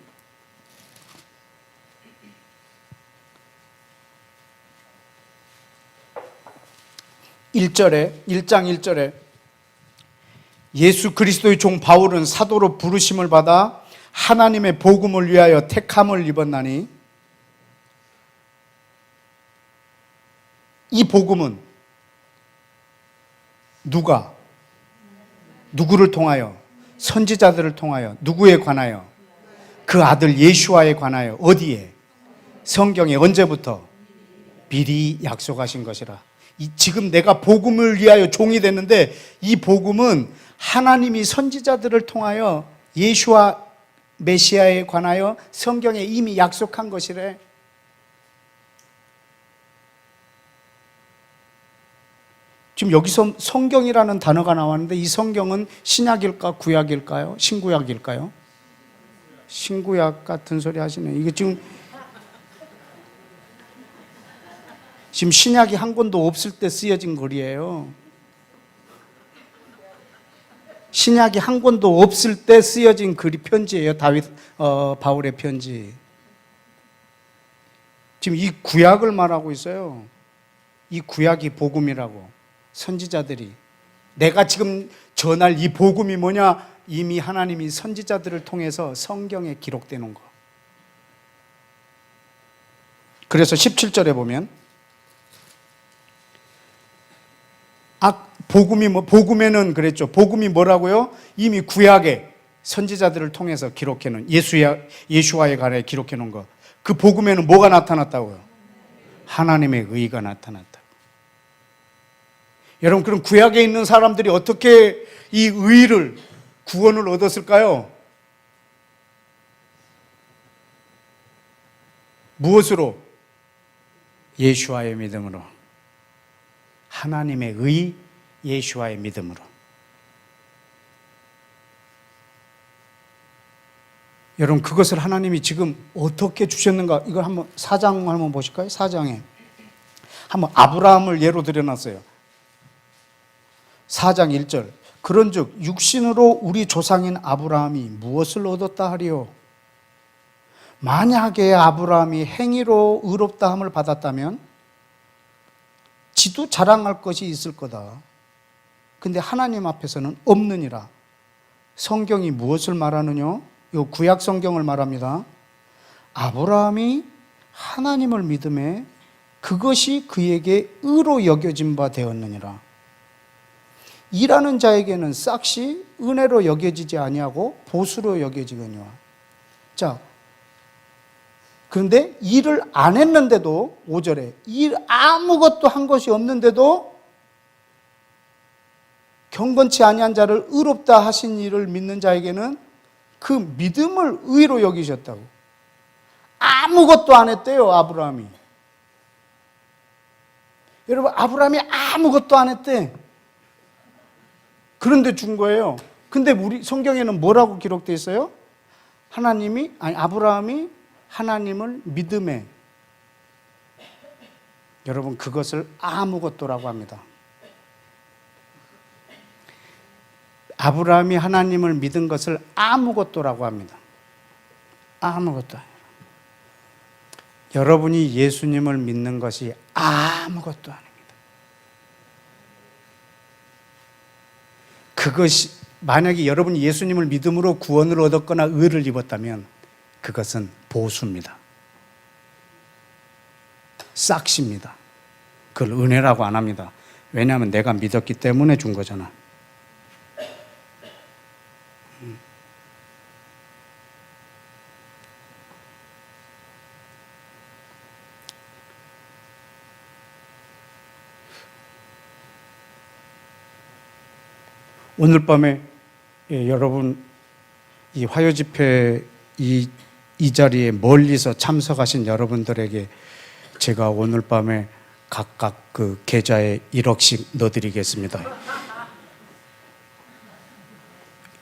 1장 1절에 예수 그리스도의 종 바울은 사도로 부르심을 받아 하나님의 복음을 위하여 택함을 입었나니 이 복음은 누구를 통하여? 선지자들을 통하여. 누구에 관하여? 그 아들 예수와에 관하여. 어디에? 성경에. 언제부터? 미리 약속하신 것이라. 지금 내가 복음을 위하여 종이 됐는데 이 복음은 하나님이 선지자들을 통하여 예수와 메시아에 관하여 성경에 이미 약속한 것이래. 지금 여기서 성경이라는 단어가 나왔는데 이 성경은 신약일까 구약일까요? 신구약일까요? 신구약 같은 소리 하시네. 이게 지금 신약이 한 권도 없을 때 쓰여진 글이에요. 신약이 한 권도 없을 때 쓰여진 글이 편지예요. 바울의 편지. 지금 이 구약을 말하고 있어요. 이 구약이 복음이라고. 선지자들이. 내가 지금 전할 이 복음이 뭐냐? 이미 하나님이 선지자들을 통해서 성경에 기록되어 놓은 거. 그래서 17절에 보면 복음에는 그랬죠. 복음이 뭐라고요? 이미 구약에 선지자들을 통해서 기록해 놓은 예수와에 관해 기록해 놓은 거. 그 복음에는 뭐가 나타났다고요? 하나님의 의가 나타났다. 여러분, 그럼 구약에 있는 사람들이 어떻게 이 의를, 구원을 얻었을까요? 무엇으로? 예수와의 믿음으로. 하나님의 의, 예수와의 믿음으로. 여러분, 그것을 하나님이 지금 어떻게 주셨는가? 이걸 한번 4장 한번 보실까요? 4장에 한번 아브라함을 예로 들여놨어요. 4장 1절. 그런즉 육신으로 우리 조상인 아브라함이 무엇을 얻었다 하리요? 만약에 아브라함이 행위로 의롭다함을 받았다면 지도 자랑할 것이 있을 거다. 근데 하나님 앞에서는 없느니라. 성경이 무엇을 말하느냐? 이 구약 성경을 말합니다. 아브라함이 하나님을 믿음에 그것이 그에게 의로 여겨진 바 되었느니라. 일하는 자에게는 싹시 은혜로 여겨지지 아니하고 보수로 여겨지거니와. 자, 그런데 일을 안 했는데도 5절에 일 아무것도 한 것이 없는데도 경건치 아니한 자를 의롭다 하신 이를 믿는 자에게는 그 믿음을 의로 여기셨다고. 아무것도 안 했대요, 아브라함이. 여러분, 아브라함이 아무것도 안 했대. 그런데 준 거예요. 근데 우리 성경에는 뭐라고 기록되어 있어요? 아브라함이 하나님을 믿음에. 여러분, 그것을 아무것도라고 합니다. 아브라함이 하나님을 믿은 것을 아무것도라고 합니다. 아무것도 아니라. 여러분이 예수님을 믿는 것이 아무것도 아닙니다. 그것이 만약에 여러분이 예수님을 믿음으로 구원을 얻었거나 의를 입었다면 그것은 보수입니다. 싹시입니다. 그걸 은혜라고 안 합니다. 왜냐하면 내가 믿었기 때문에 준 거잖아. 오늘 밤에 여러분 이 화요 집회 이 자리에 멀리서 참석하신 여러분들에게 제가 오늘 밤에 각각 그 계좌에 1억씩 넣어드리겠습니다.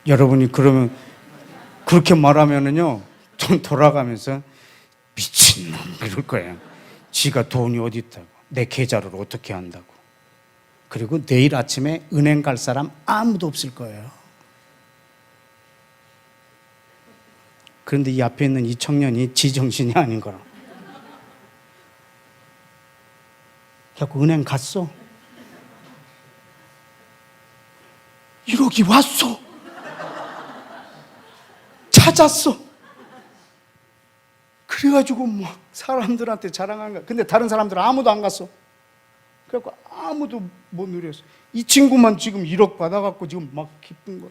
여러분이 그러면 그렇게 말하면은요 좀 돌아가면서 미친놈 이럴 거예요. 지가 돈이 어디 있다고, 내 계좌를 어떻게 한다고. 그리고 내일 아침에 은행 갈 사람 아무도 없을 거예요. 그런데 이 앞에 있는 이 청년이 지정신이 아닌 거라. 자꾸 은행 갔어. 1억이 왔어. 찾았어. 그래가지고 막 사람들한테 자랑한 거야. 근데 다른 사람들은 아무도 안 갔어. 그래갖고 아무도 못 누렸어. 이 친구만 지금 1억 받아갖고 지금 막 기쁜 거야.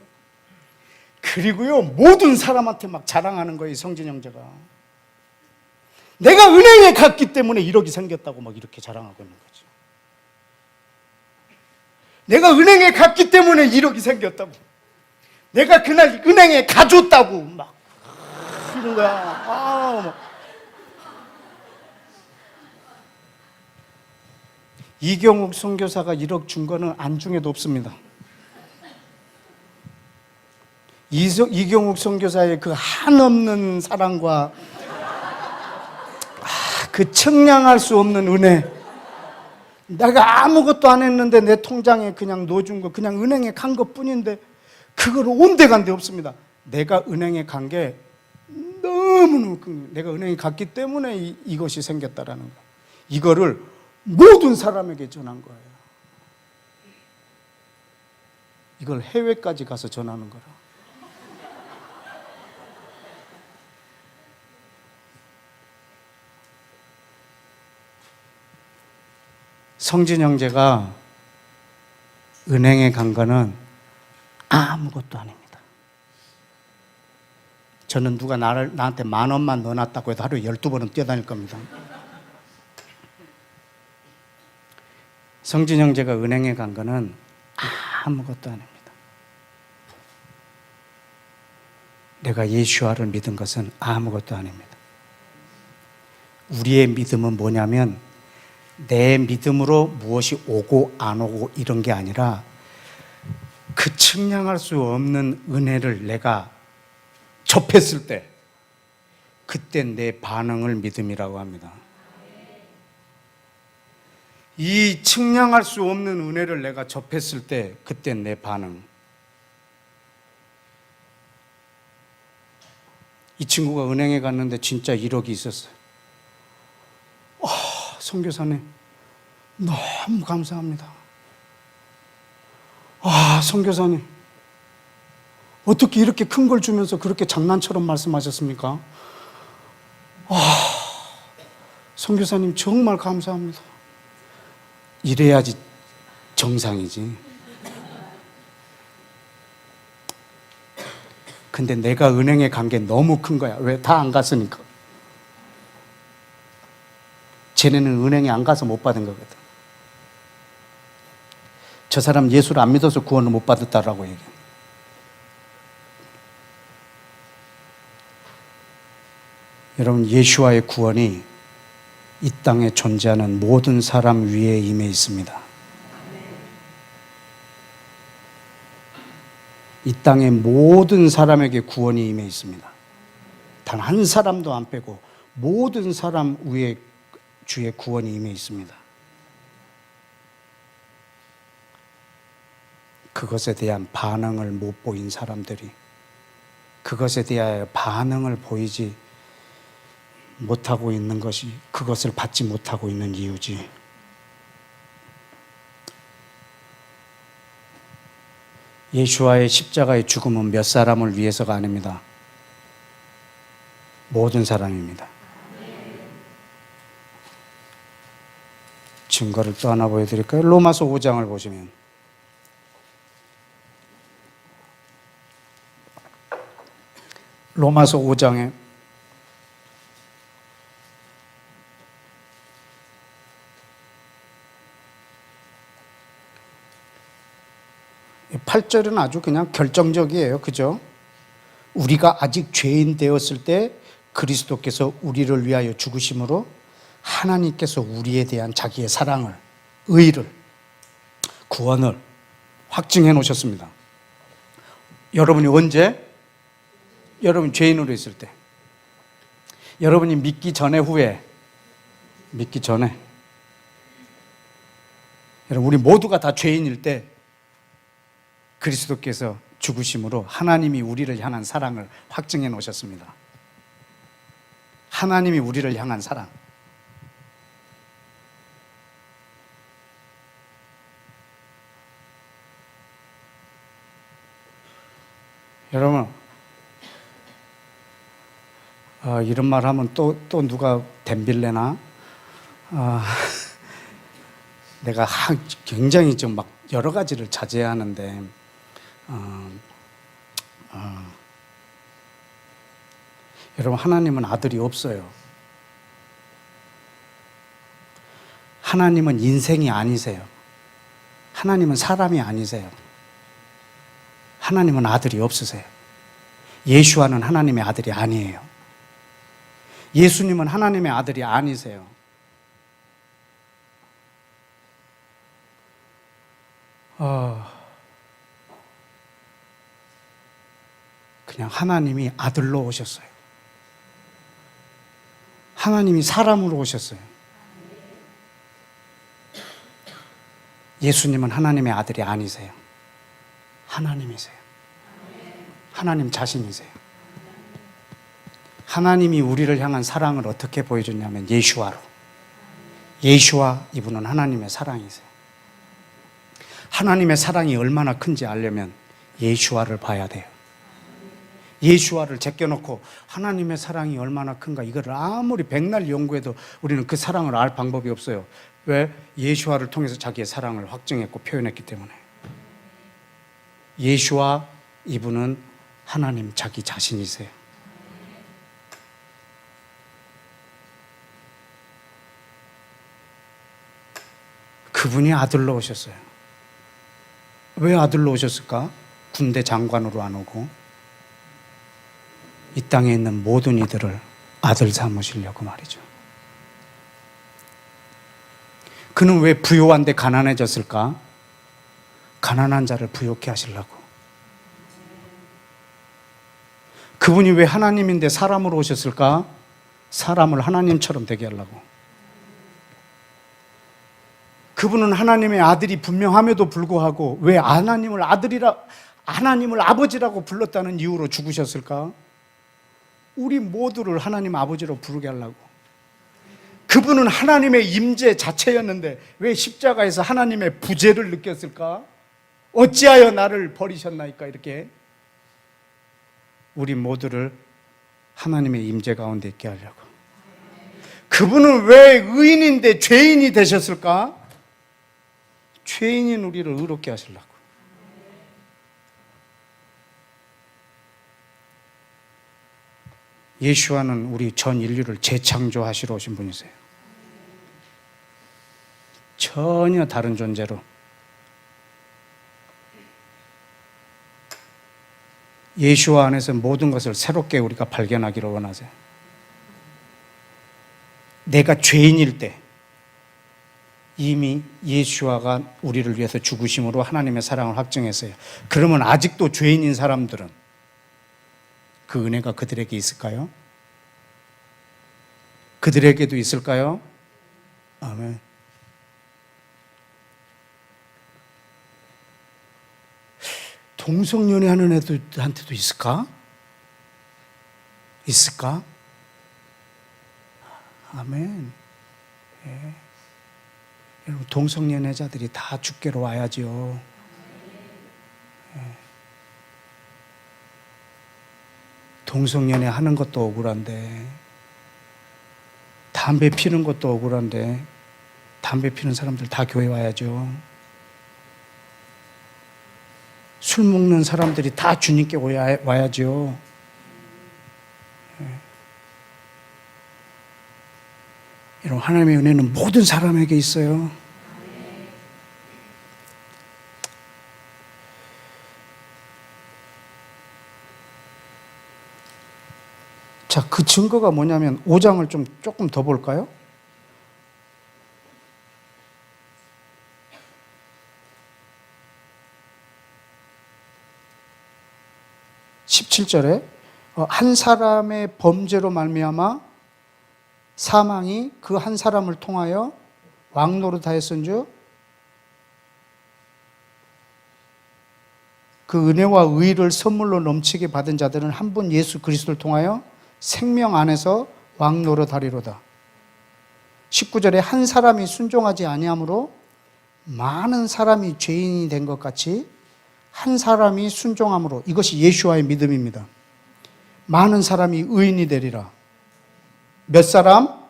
그리고요 모든 사람한테 막 자랑하는 거예요. 성진 형제가 내가 은행에 갔기 때문에 1억이 생겼다고 막 이렇게 자랑하고 있는 거죠. 내가 은행에 갔기 때문에 1억이 생겼다고, 내가 그날 은행에 가줬다고 막 이런 거야. 이경욱 선교사가 1억 준 거는 안중에도 없습니다. 이경욱 선교사의 그 한없는 사랑과 그 청량할 수 없는 은혜. 내가 아무것도 안 했는데 내 통장에 그냥 넣어준 거, 그냥 은행에 간 것 뿐인데 그걸 온데간데 없습니다. 내가 은행에 간 게 너무너무 큰 거예요. 내가 은행에 갔기 때문에 이것이 생겼다라는 거예요. 이거를 모든 사람에게 전한 거예요. 이걸 해외까지 가서 전하는 거라. 성진 형제가 은행에 간 거는 아무것도 아닙니다. 저는 누가 나한테 10,000원만 넣어놨다고 해도 하루에 12번은 뛰어다닐 겁니다. 성진 형제가 은행에 간 거는 아무것도 아닙니다. 내가 예수와를 믿은 것은 아무것도 아닙니다. 우리의 믿음은 뭐냐면 내 믿음으로 무엇이 오고 안 오고 이런 게 아니라 그 측량할 수 없는 은혜를 내가 접했을 때 그때 내 반응을 믿음이라고 합니다. 이 측량할 수 없는 은혜를 내가 접했을 때 그때 내 반응. 이 친구가 은행에 갔는데 진짜 1억이 있었어요. 선교사님 너무 감사합니다. 선교사님 어떻게 이렇게 큰 걸 주면서 그렇게 장난처럼 말씀하셨습니까? 선교사님 정말 감사합니다. 이래야지 정상이지. 근데 내가 은행에 간 게 너무 큰 거야. 왜? 다 안 갔으니까. 쟤네는 은행에 안 가서 못 받은 거거든. 저 사람 예수를 안 믿어서 구원을 못 받았다라고 얘기해. 여러분, 예수와의 구원이 이 땅에 존재하는 모든 사람 위에 임해 있습니다. 이 땅의 모든 사람에게 구원이 임해 있습니다. 단 한 사람도 안 빼고 모든 사람 위에 주의 구원이 임해 있습니다. 그것에 대한 반응을 못 보인 사람들이 그것에 대하여 반응을 보이지 못하고 있는 것이 그것을 받지 못하고 있는 이유지. 예수와의 십자가의 죽음은 몇 사람을 위해서가 아닙니다. 모든 사람입니다. 증거를 또 하나 보여드릴까요? 로마서 5장을 보시면 로마서 5장에 8절은 아주 그냥 결정적이에요. 그죠? 우리가 아직 죄인 되었을 때 그리스도께서 우리를 위하여 죽으심으로 하나님께서 우리에 대한 자기의 사랑을, 의를, 구원을 확증해 놓으셨습니다. 여러분이 언제? 여러분 죄인으로 있을 때. 여러분이 믿기 전에 후에? 믿기 전에. 여러분 우리 모두가 다 죄인일 때 그리스도께서 죽으심으로 하나님이 우리를 향한 사랑을 확증해 놓으셨습니다. 하나님이 우리를 향한 사랑. 여러분, 이런 말 하면 또 누가 덤빌래나? 내가 굉장히 좀 막 여러 가지를 자제하는데, 여러분, 하나님은 아들이 없어요. 하나님은 인생이 아니세요. 하나님은 사람이 아니세요. 하나님은 아들이 없으세요. 예수와는 하나님의 아들이 아니에요. 예수님은 하나님의 아들이 아니세요. 그냥 하나님이 아들로 오셨어요. 하나님이 사람으로 오셨어요. 예수님은 하나님의 아들이 아니세요. 하나님이세요. 하나님 자신이세요. 하나님이 우리를 향한 사랑을 어떻게 보여줬냐면 예수와로. 예수와 이분은 하나님의 사랑이세요. 하나님의 사랑이 얼마나 큰지 알려면 예수와를 봐야 돼요. 예수와를 제껴놓고 하나님의 사랑이 얼마나 큰가 이거를 아무리 백날 연구해도 우리는 그 사랑을 알 방법이 없어요. 왜? 예수와를 통해서 자기의 사랑을 확증했고 표현했기 때문에. 예수와 이분은 하나님 자기 자신이세요. 그분이 아들로 오셨어요. 왜 아들로 오셨을까? 군대 장관으로 안 오고 이 땅에 있는 모든 이들을 아들 삼으시려고 말이죠. 그는 왜 부요한데 가난해졌을까? 가난한 자를 부요케 하시려고. 그분이 왜 하나님인데 사람으로 오셨을까? 사람을 하나님처럼 되게 하려고. 그분은 하나님의 아들이 분명함에도 불구하고 왜 하나님을 아버지라고 불렀다는 이유로 죽으셨을까? 우리 모두를 하나님 아버지로 부르게 하려고. 그분은 하나님의 임재 자체였는데 왜 십자가에서 하나님의 부재를 느꼈을까? 어찌하여 나를 버리셨나이까? 이렇게 우리 모두를 하나님의 임재 가운데 있게 하려고. 그분은 왜 의인인데 죄인이 되셨을까? 죄인인 우리를 의롭게 하시려고. 예수와는 우리 전 인류를 재창조하시러 오신 분이세요. 전혀 다른 존재로. 예수와 안에서 모든 것을 새롭게 우리가 발견하기를 원하세요. 내가 죄인일 때 이미 예수와가 우리를 위해서 죽으심으로 하나님의 사랑을 확증했어요. 그러면 아직도 죄인인 사람들은 그 은혜가 그들에게 있을까요? 그들에게도 있을까요? 아멘. 동성연애하는 애들한테도 있을까? 있을까? 아멘. 예. 여러분, 동성연애자들이 다 주께로 와야죠. 예. 동성연애 하는 것도 억울한데, 담배 피는 것도 억울한데, 담배 피는 사람들 다 교회 와야죠. 술 먹는 사람들이 다 주님께 와야죠. 여러분, 하나님의 은혜는 모든 사람에게 있어요. 자, 그 증거가 뭐냐면 5장을 조금 더 볼까요? 17절에 한 사람의 범죄로 말미암아 사망이 그 한 사람을 통하여 왕노릇하였은즉 그 은혜와 의를 선물로 넘치게 받은 자들은 한 분 예수 그리스도를 통하여 생명 안에서 왕노릇하리로다. 19절에 한 사람이 순종하지 아니함으로 많은 사람이 죄인이 된 것 같이 한 사람이 순종함으로, 이것이 예수와의 믿음입니다. 많은 사람이 의인이 되리라. 몇 사람?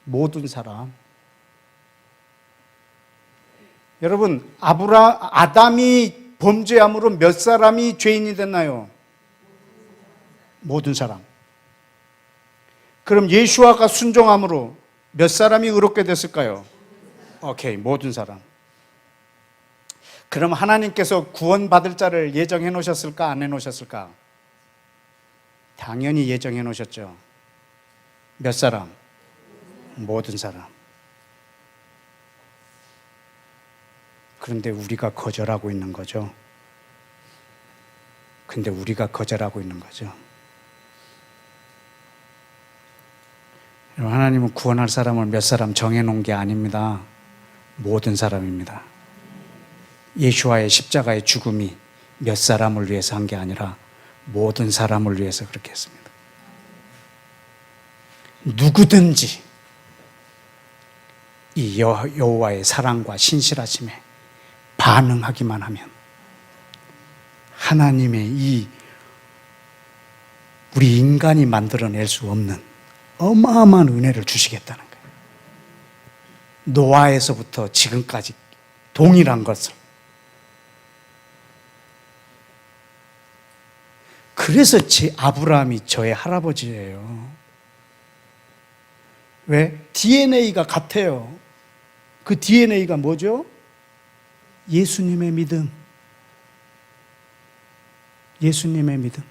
모든 사람. 여러분, 아담이 범죄함으로 몇 사람이 죄인이 됐나요? 모든 사람. 그럼 예수와가 순종함으로 몇 사람이 의롭게 됐을까요? 오케이, 모든 사람. 그럼 하나님께서 구원받을 자를 예정해 놓으셨을까? 안 해 놓으셨을까? 당연히 예정해 놓으셨죠. 몇 사람? 모든 사람. 그런데 우리가 거절하고 있는 거죠. 근데 우리가 거절하고 있는 거죠. 하나님은 구원할 사람을 몇 사람 정해놓은 게 아닙니다. 모든 사람입니다. 예수와의 십자가의 죽음이 몇 사람을 위해서 한 게 아니라 모든 사람을 위해서 그렇게 했습니다. 누구든지 이 여호와의 사랑과 신실하심에 반응하기만 하면 하나님의 이 우리 인간이 만들어낼 수 없는 어마어마한 은혜를 주시겠다는 거예요. 노아에서부터 지금까지 동일한 것을. 그래서 아브라함이 저의 할아버지예요. 왜? DNA가 같아요. 그 DNA가 뭐죠? 예수님의 믿음. 예수님의 믿음.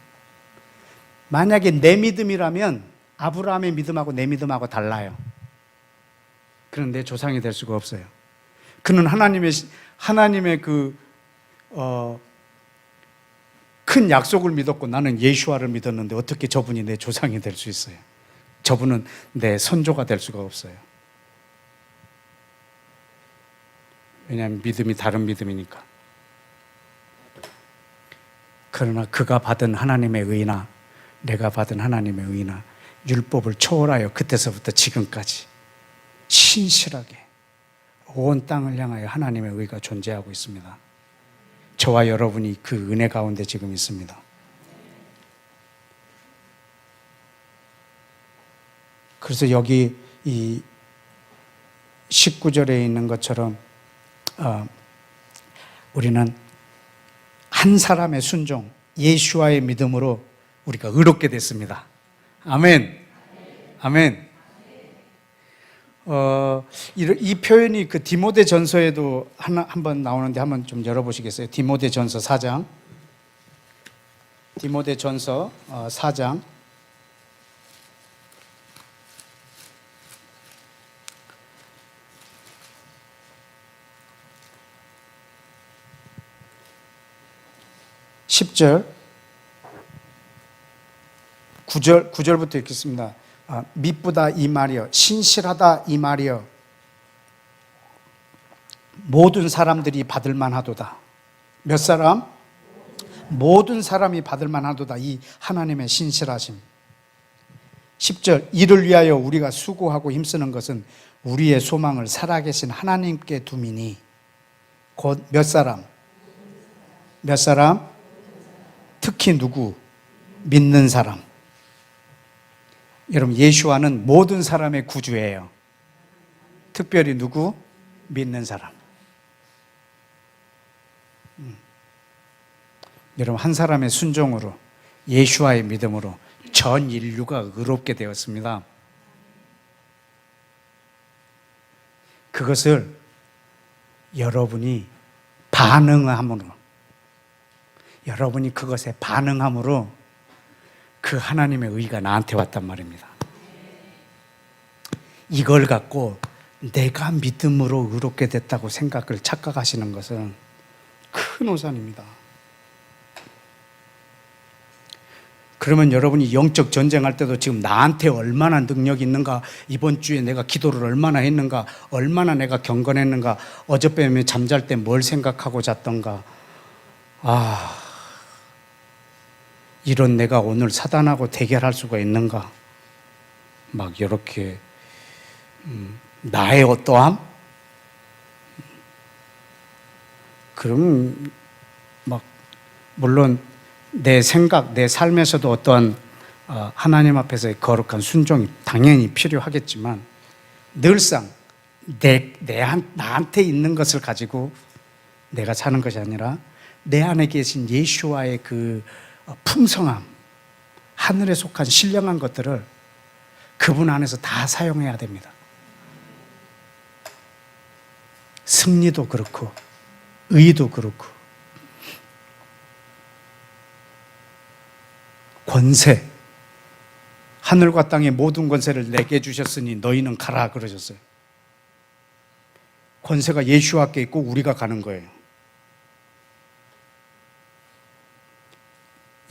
만약에 내 믿음이라면 아브라함의 믿음하고 내 믿음하고 달라요. 그는 내 조상이 될 수가 없어요. 그는 하나님의 큰 약속을 믿었고 나는 예수와를 믿었는데 어떻게 저분이 내 조상이 될 수 있어요? 저분은 내 선조가 될 수가 없어요. 왜냐하면 믿음이 다른 믿음이니까. 그러나 그가 받은 하나님의 의나 내가 받은 하나님의 의나 율법을 초월하여 그때서부터 지금까지 신실하게 온 땅을 향하여 하나님의 의가 존재하고 있습니다. 저와 여러분이 그 은혜 가운데 지금 있습니다. 그래서 여기 이 19절에 있는 것처럼 우리는 한 사람의 순종, 예수와의 믿음으로 우리가 의롭게 됐습니다. 아멘. 아멘. 이 표현이 그 디모데 전서에도 한번 나오는데 한번 좀 열어보시겠어요? 디모데 전서 4장. 디모데 전서 4장. 10절, 9절부터 읽겠습니다. 미쁘다 이 말이여, 신실하다 이 말이여, 모든 사람들이 받을 만하도다. 몇 사람? 모든 사람이 받을 만하도다. 이 하나님의 신실하심. 10절, 이를 위하여 우리가 수고하고 힘쓰는 것은 우리의 소망을 살아계신 하나님께 둠이니 곧 몇 사람? 몇 사람? 특히 누구? 믿는 사람. 여러분, 예수와는 모든 사람의 구주예요. 특별히 누구? 믿는 사람. 여러분, 한 사람의 순종으로, 예수와의 믿음으로 전 인류가 의롭게 되었습니다. 그것을 여러분이 여러분이 그것에 반응함으로 그 하나님의 의가 나한테 왔단 말입니다. 이걸 갖고 내가 믿음으로 의롭게 됐다고 착각하시는 것은 큰 오산입니다. 그러면 여러분이 영적 전쟁할 때도 지금 나한테 얼마나 능력이 있는가, 이번 주에 내가 기도를 얼마나 했는가, 얼마나 내가 경건했는가, 어젯밤에 잠잘 때 뭘 생각하고 잤던가, 이런 내가 오늘 사단하고 대결할 수가 있는가, 막 이렇게 나의 어떠함? 그럼 막 물론 내 생각, 내 삶에서도 어떠한 하나님 앞에서의 거룩한 순종이 당연히 필요하겠지만 늘상 나한테 있는 것을 가지고 내가 사는 것이 아니라 내 안에 계신 예수와의 그 풍성함, 하늘에 속한 신령한 것들을 그분 안에서 다 사용해야 됩니다. 승리도 그렇고 의도 그렇고 권세, 하늘과 땅의 모든 권세를 내게 주셨으니 너희는 가라 그러셨어요. 권세가 예수와께 있고 우리가 가는 거예요.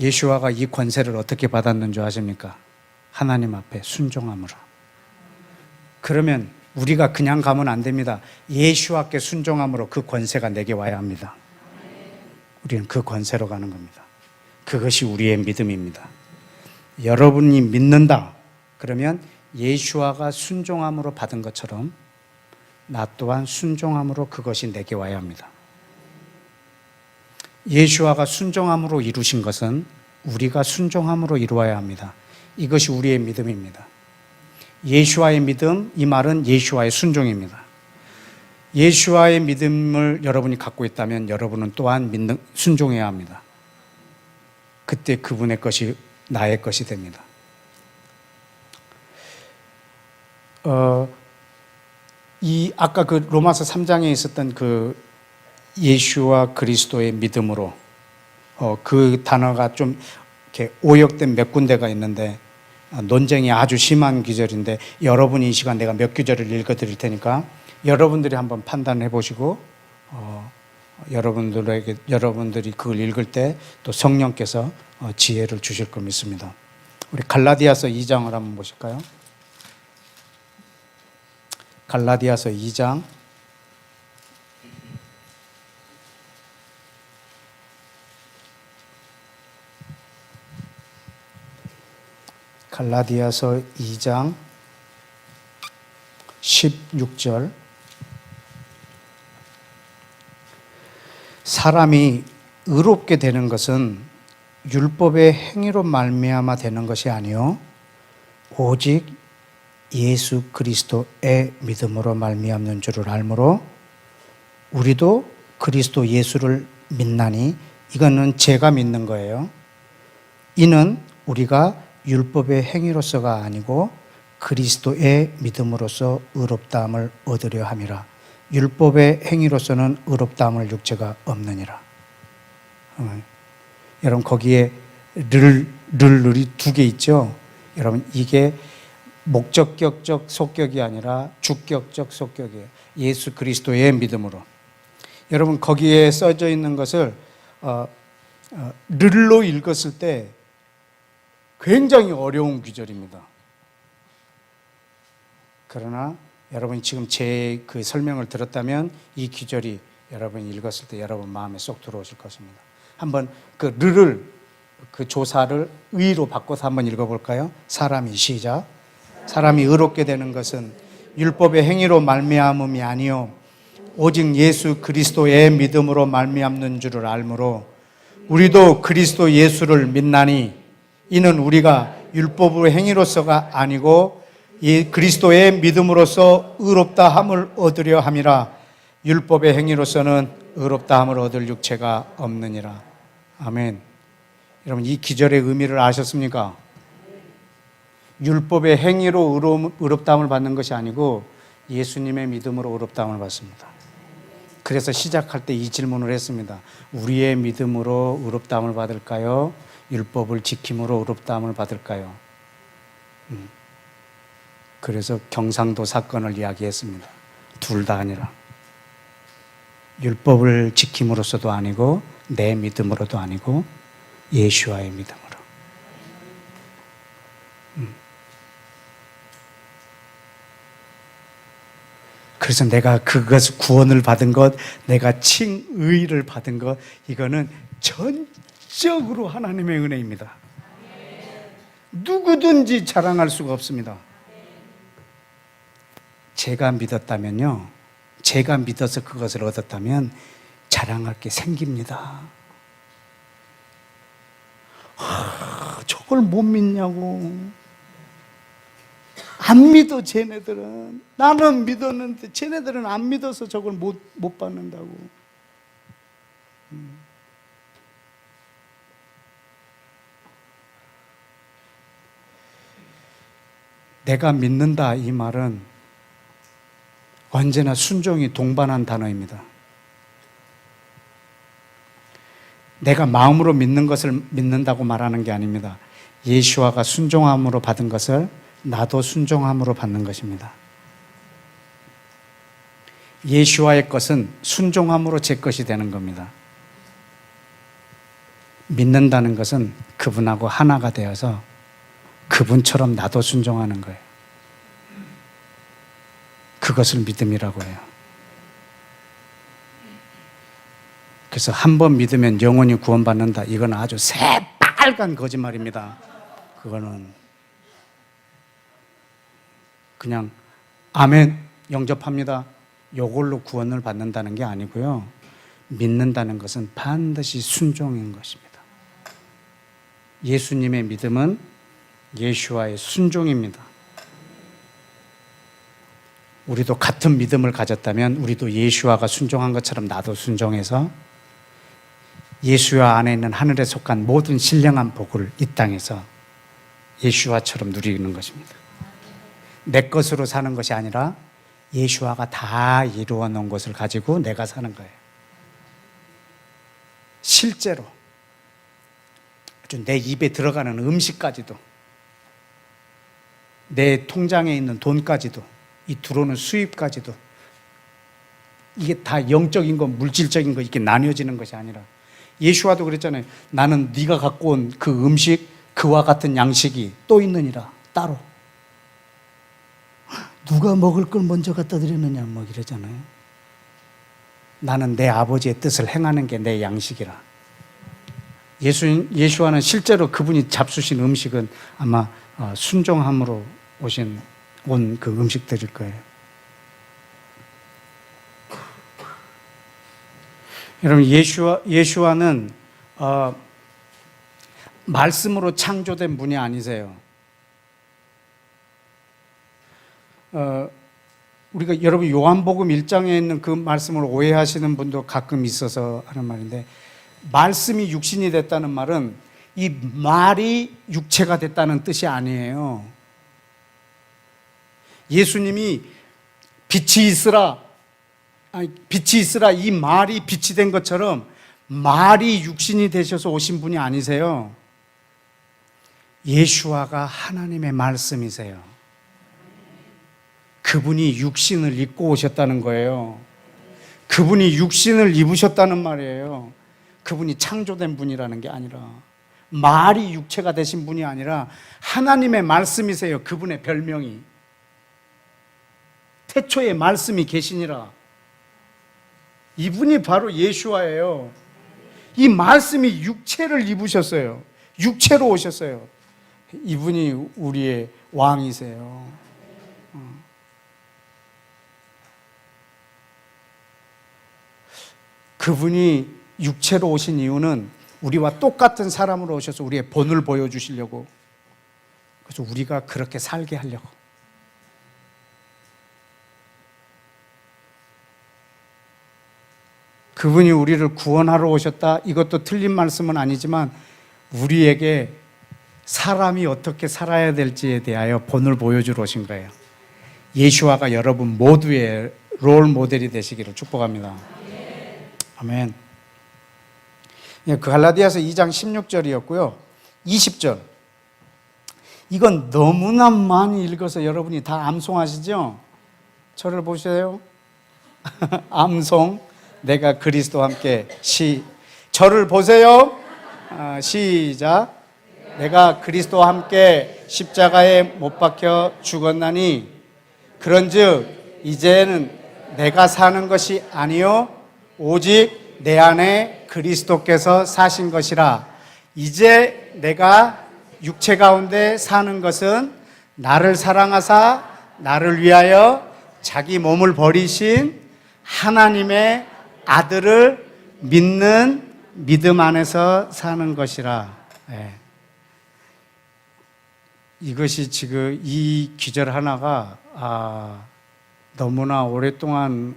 예수와가 이 권세를 어떻게 받았는 줄 아십니까? 하나님 앞에 순종함으로. 그러면 우리가 그냥 가면 안 됩니다. 예수와께 순종함으로 그 권세가 내게 와야 합니다. 우리는 그 권세로 가는 겁니다. 그것이 우리의 믿음입니다. 여러분이 믿는다 그러면 예수아가 순종함으로 받은 것처럼 나 또한 순종함으로 그것이 내게 와야 합니다. 예수아가 순종함으로 이루신 것은 우리가 순종함으로 이루어야 합니다. 이것이 우리의 믿음입니다. 예수아의 믿음, 이 말은 예수아의 순종입니다. 예수아의 믿음을 여러분이 갖고 있다면 여러분은 또한 순종해야 합니다. 그때 그분의 것이 나의 것이 됩니다. 아까 그 로마서 3장에 있었던 그 예수와 그리스도의 믿음으로 그 단어가 좀 이렇게 오역된 몇 군데가 있는데 논쟁이 아주 심한 구절인데 여러분이 이 시간 내가 몇 구절을 읽어드릴 테니까 여러분들이 한번 판단해 보시고 여러분들이 그걸 읽을 때 또 성령께서 지혜를 주실 걸 믿습니다. 우리 갈라디아서 2장을 한번 보실까요? 갈라디아서 2장 갈라디아서 2장 16절 사람이 의롭게 되는 것은 율법의 행위로 말미암아 되는 것이 아니요 오직 예수 그리스도의 믿음으로 말미암는 줄을 알므로 우리도 그리스도 예수를 믿나니 이거는 제가 믿는 거예요. 이는 우리가 율법의 행위로서가 아니고 그리스도의 믿음으로써 의롭다함을 얻으려 함이라. 율법의 행위로서는 의롭다함을 육체가 없느니라. 여러분 거기에 르르이 두 개 있죠. 여러분 이게 목적격적 속격이 아니라 주격적 속격이에요. 예수 그리스도의 믿음으로. 여러분 거기에 써져 있는 것을 르로 읽었을 때 굉장히 어려운 구절입니다. 그러나 여러분이 지금 제 그 설명을 들었다면 이 구절이 여러분이 읽었을 때 여러분 마음에 쏙 들어오실 것입니다. 한번 그 르를 그 조사를 의로 바꿔서 한번 읽어볼까요? 사람이 시작. 사람이 의롭게 되는 것은 율법의 행위로 말미암음이 아니요 오직 예수 그리스도의 믿음으로 말미암는 줄을 알므로 우리도 그리스도 예수를 믿나니 이는 우리가 율법의 행위로서가 아니고 그리스도의 믿음으로써 의롭다함을 얻으려 함이라. 율법의 행위로서는 의롭다함을 얻을 육체가 없느니라. 아멘. 여러분 이 기절의 의미를 아셨습니까? 율법의 행위로 의롭다함을 받는 것이 아니고 예수님의 믿음으로 의롭다함을 받습니다. 그래서 시작할 때 이 질문을 했습니다. 우리의 믿음으로 의롭다함을 받을까요? 율법을 지킴으로 의롭다함을 받을까요? 그래서 경상도 사건을 이야기했습니다. 둘 다 아니라 율법을 지킴으로서도 아니고 내 믿음으로도 아니고 예수와의 믿음으로. 그래서 내가 그것 구원을 받은 것, 내가 칭의를 받은 것, 이거는 전적으로 하나님의 은혜입니다. 누구든지 자랑할 수가 없습니다. 제가 믿었다면요, 제가 믿어서 그것을 얻었다면 자랑할 게 생깁니다. 저걸 못 믿냐고. 안 믿어 쟤네들은. 나는 믿었는데 쟤네들은 안 믿어서 저걸 못 받는다고. 내가 믿는다 이 말은 언제나 순종이 동반한 단어입니다. 내가 마음으로 믿는 것을 믿는다고 말하는 게 아닙니다. 예수아가 순종함으로 받은 것을 나도 순종함으로 받는 것입니다. 예수아의 것은 순종함으로 제 것이 되는 겁니다. 믿는다는 것은 그분하고 하나가 되어서 그분처럼 나도 순종하는 거예요. 그것을 믿음이라고 해요. 그래서 한 번 믿으면 영원히 구원받는다. 이건 아주 새빨간 거짓말입니다. 그거는 그냥 아멘 영접합니다. 요걸로 구원을 받는다는 게 아니고요. 믿는다는 것은 반드시 순종인 것입니다. 예수님의 믿음은 예수와의 순종입니다. 우리도 같은 믿음을 가졌다면 우리도 예수와가 순종한 것처럼 나도 순종해서 예수와 안에 있는 하늘에 속한 모든 신령한 복을 이 땅에서 예수와처럼 누리는 것입니다. 내 것으로 사는 것이 아니라 예수와가 다 이루어 놓은 것을 가지고 내가 사는 거예요. 실제로 아주 내 입에 들어가는 음식까지도, 내 통장에 있는 돈까지도, 이 들어오는 수입까지도, 이게 다 영적인 거, 물질적인 거 이렇게 나뉘어지는 것이 아니라, 예수와도 그랬잖아요. 나는 네가 갖고 온 그 음식, 그와 같은 양식이 또 있느니라. 따로 누가 먹을 걸 먼저 갖다 드렸느냐 뭐 이러잖아요. 나는 내 아버지의 뜻을 행하는 게 내 양식이라. 예수와는 실제로 그분이 잡수신 음식은 아마 순종함으로 온 그 음식들일 거예요. 여러분, 예수와는 말씀으로 창조된 분이 아니세요. 우리가 여러분 요한복음 1장에 있는 그 말씀을 오해하시는 분도 가끔 있어서 하는 말인데, 말씀이 육신이 됐다는 말은 이 말이 육체가 됐다는 뜻이 아니에요. 예수님이 빛이 있으라 이 말이 빛이 된 것처럼 말이 육신이 되셔서 오신 분이 아니세요. 예수와가 하나님의 말씀이세요. 그분이 육신을 입고 오셨다는 거예요. 그분이 육신을 입으셨다는 말이에요. 그분이 창조된 분이라는 게 아니라, 말이 육체가 되신 분이 아니라 하나님의 말씀이세요. 그분의 별명이 태초에 말씀이 계시니라. 이분이 바로 예수와예요. 이 말씀이 육체를 입으셨어요. 육체로 오셨어요. 이분이 우리의 왕이세요. 그분이 육체로 오신 이유는 우리와 똑같은 사람으로 오셔서 우리의 본을 보여주시려고, 그래서 우리가 그렇게 살게 하려고. 그분이 우리를 구원하러 오셨다, 이것도 틀린 말씀은 아니지만 우리에게 사람이 어떻게 살아야 될지에 대하여 본을 보여주러 오신 거예요. 예수와가 여러분 모두의 롤 모델이 되시기를 축복합니다. 아멘. 그 갈라디아서 2장 16절이었고요. 20절. 이건 너무나 많이 읽어서 여러분이 다 암송하시죠? 저를 보세요. 암송. 내가 그리스도와 함께 저를 보세요. 시작. 내가 그리스도와 함께 십자가에 못 박혀 죽었나니 그런즉 이제는 내가 사는 것이 아니요 오직 내 안에 그리스도께서 사신 것이라. 이제 내가 육체 가운데 사는 것은 나를 사랑하사 나를 위하여 자기 몸을 버리신 하나님의 아들을 믿는 믿음 안에서 사는 것이라. 네. 이것이 지금 이 기절 하나가 너무나 오랫동안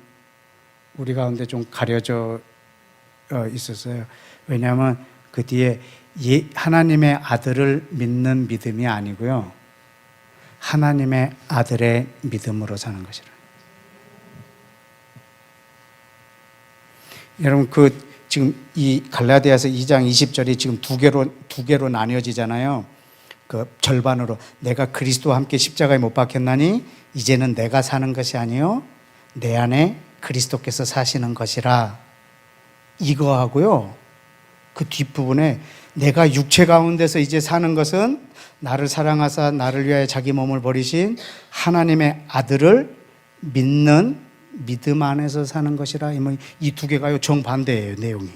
우리 가운데 좀 가려져 있었어요. 왜냐하면 그 뒤에 하나님의 아들을 믿는 믿음이 아니고요, 하나님의 아들의 믿음으로 사는 것이라. 여러분, 지금 이 갈라디아서 2장 20절이 지금 두 개로 나뉘어지잖아요. 그 절반으로 내가 그리스도와 함께 십자가에 못 박혔나니 이제는 내가 사는 것이 아니요 내 안에 그리스도께서 사시는 것이라. 이거하고요, 그 뒷부분에 내가 육체 가운데서 이제 사는 것은 나를 사랑하사 나를 위하여 자기 몸을 버리신 하나님의 아들을 믿는 믿음 안에서 사는 것이라. 이 두 개가요 정반대예요, 내용이.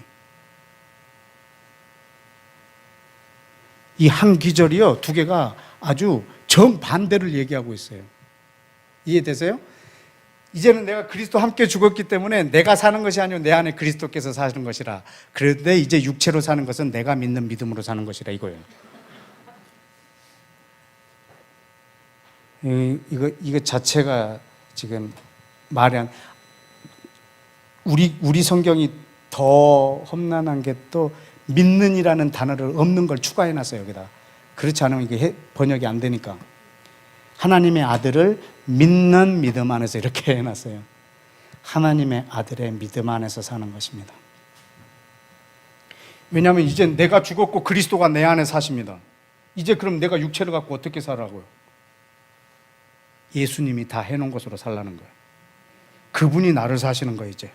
이 한 기절이요, 두 개가 아주 정반대를 얘기하고 있어요. 이해되세요? 이제는 내가 그리스도와 함께 죽었기 때문에 내가 사는 것이 아니고 내 안에 그리스도께서 사시는 것이라. 그런데 이제 육체로 사는 것은 내가 믿는 믿음으로 사는 것이라 이거예요. 이거 자체가 지금 말이 안, 우리 성경이 더 험난한 게 또 믿는이라는 단어를 없는 걸 추가해 놨어요, 여기다. 그렇지 않으면 이게 번역이 안 되니까. 하나님의 아들을 믿는 믿음 안에서 이렇게 해 놨어요. 하나님의 아들의 믿음 안에서 사는 것입니다. 왜냐하면 이제 내가 죽었고 그리스도가 내 안에 사십니다. 이제 그럼 내가 육체를 갖고 어떻게 살라고요? 예수님이 다 해놓은 것으로 살라는 거예요. 그분이 나를 사시는 거예요, 이제.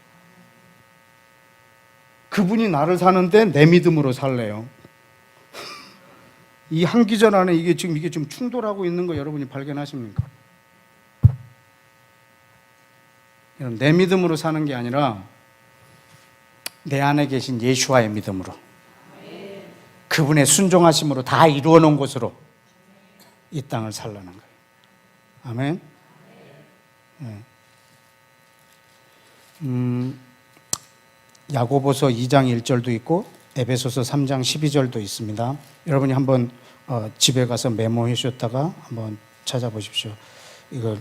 그분이 나를 사는데 내 믿음으로 살래요. 이 한 기절 안에 이게 지금 충돌하고 있는 거 여러분이 발견하십니까? 내 믿음으로 사는 게 아니라 내 안에 계신 예수와의 믿음으로, 그분의 순종하심으로 다 이루어 놓은 것으로 이 땅을 살라는 거예요. 아멘. 네. 야고보서 2장 1절도 있고 에베소서 3장 12절도 있습니다. 여러분이 한번 집에 가서 메모해 주셨다가 한번 찾아보십시오. 이거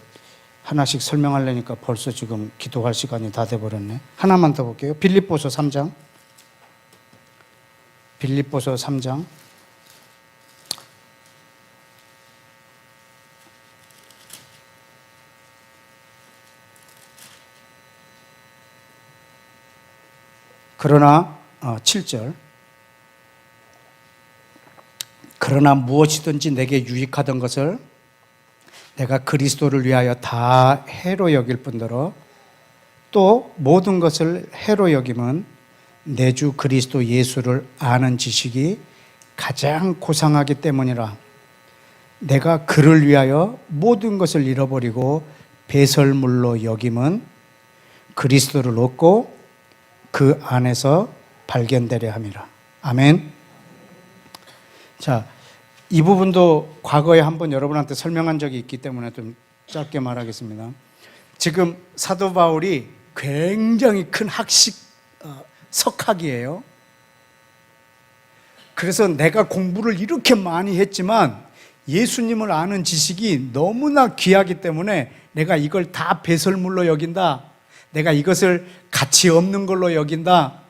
하나씩 설명하려니까 벌써 지금 기도할 시간이 다 돼버렸네. 하나만 더 볼게요. 빌립보서 3장. 빌립보서 3장. 그러나 7절. 그러나 무엇이든지 내게 유익하던 것을 내가 그리스도를 위하여 다 해로 여길 뿐더러 또 모든 것을 해로 여김은 내 주 그리스도 예수를 아는 지식이 가장 고상하기 때문이라. 내가 그를 위하여 모든 것을 잃어버리고 배설물로 여김은 그리스도를 얻고 그 안에서 발견되려 함이라. 아멘. 자, 이 부분도 과거에 한번 여러분한테 설명한 적이 있기 때문에 좀 짧게 말하겠습니다. 지금 사도 바울이 굉장히 큰 학식 석학이에요. 그래서 내가 공부를 이렇게 많이 했지만 예수님을 아는 지식이 너무나 귀하기 때문에 내가 이걸 다 배설물로 여긴다. 내가 이것을 가치 없는 걸로 여긴다.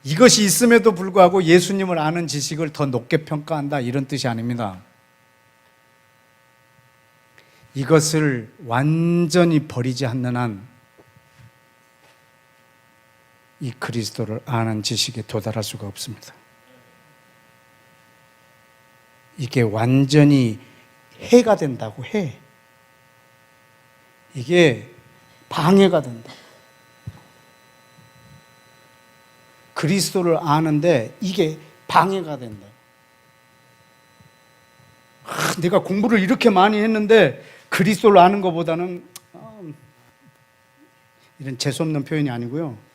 이것이 있음에도 불구하고 예수님을 아는 지식을 더 높게 평가한다. 이런 뜻이 아닙니다. 이것을 완전히 버리지 않는 한 이 그리스도를 아는 지식에 도달할 수가 없습니다. 이게 완전히 해가 된다고 해. 이게 방해가 된다. 그리스도를 아는데 이게 방해가 된다. 내가 공부를 이렇게 많이 했는데 그리스도를 아는 것보다는 이런 재수없는 표현이 아니고요.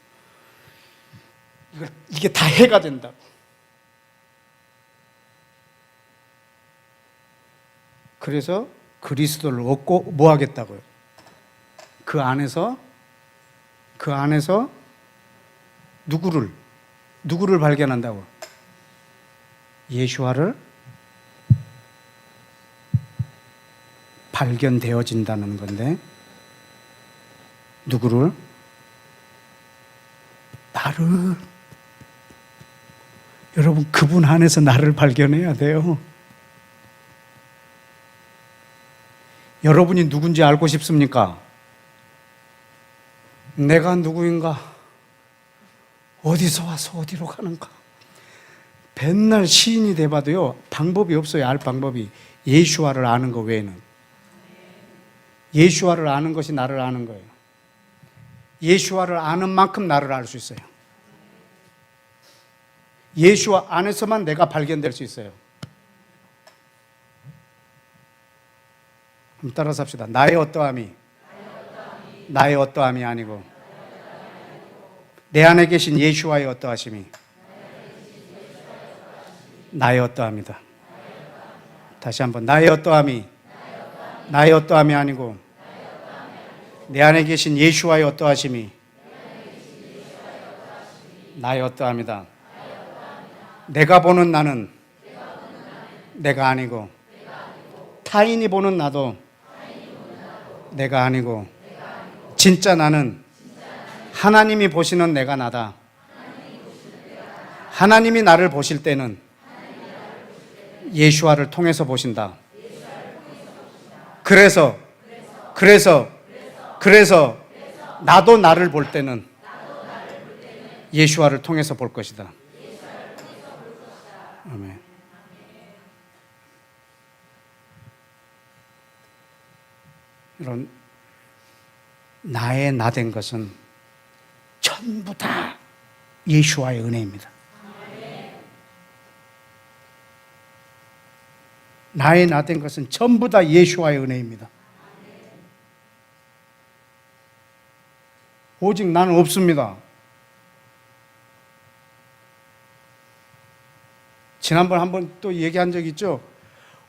이게 다 해가 된다. 그래서 그리스도를 얻고 뭐 하겠다고요? 그 안에서 누구를 발견한다고? 예수와를 발견되어진다는 건데, 누구를? 나를. 여러분, 그분 안에서 나를 발견해야 돼요. 여러분이 누군지 알고 싶습니까? 내가 누구인가? 어디서 와서 어디로 가는가? 맨날 시인이 돼봐도요, 방법이 없어요. 알 방법이. 예수와를 아는 것 외에는. 예수와를 아는 것이 나를 아는 거예요. 예수와를 아는 만큼 나를 알 수 있어요. 예수와 안에서만 내가 발견될 수 있어요. 한번 따라서 합시다. 나의 어떠함이 나의 어떠함이 아니고 내 안에 계신 예수와의 어떠하심이 나의 어떠함이다. 다시 한번 나의 어떠함이 나의 어떠함이 아니고 내 안에 계신 예수와의 어떠하심이 나의 어떠함이다. 내가 보는 나는 내가 아니고 타인이 보는 나도 내가 아니고 진짜 나는 하나님이 보시는 내가 나다. 하나님이 나를 보실 때는 예수와를 통해서 보신다. 그래서 나도 나를 볼 때는 예수와를 통해서 볼 것이다. 아멘. 이런 나의 나 된 것은 전부 다 예수와의 은혜입니다. 나의 나 된 것은 전부 다 예수와의 은혜입니다. 오직 나는 없습니다. 지난번 한번 또 얘기한 적 있죠?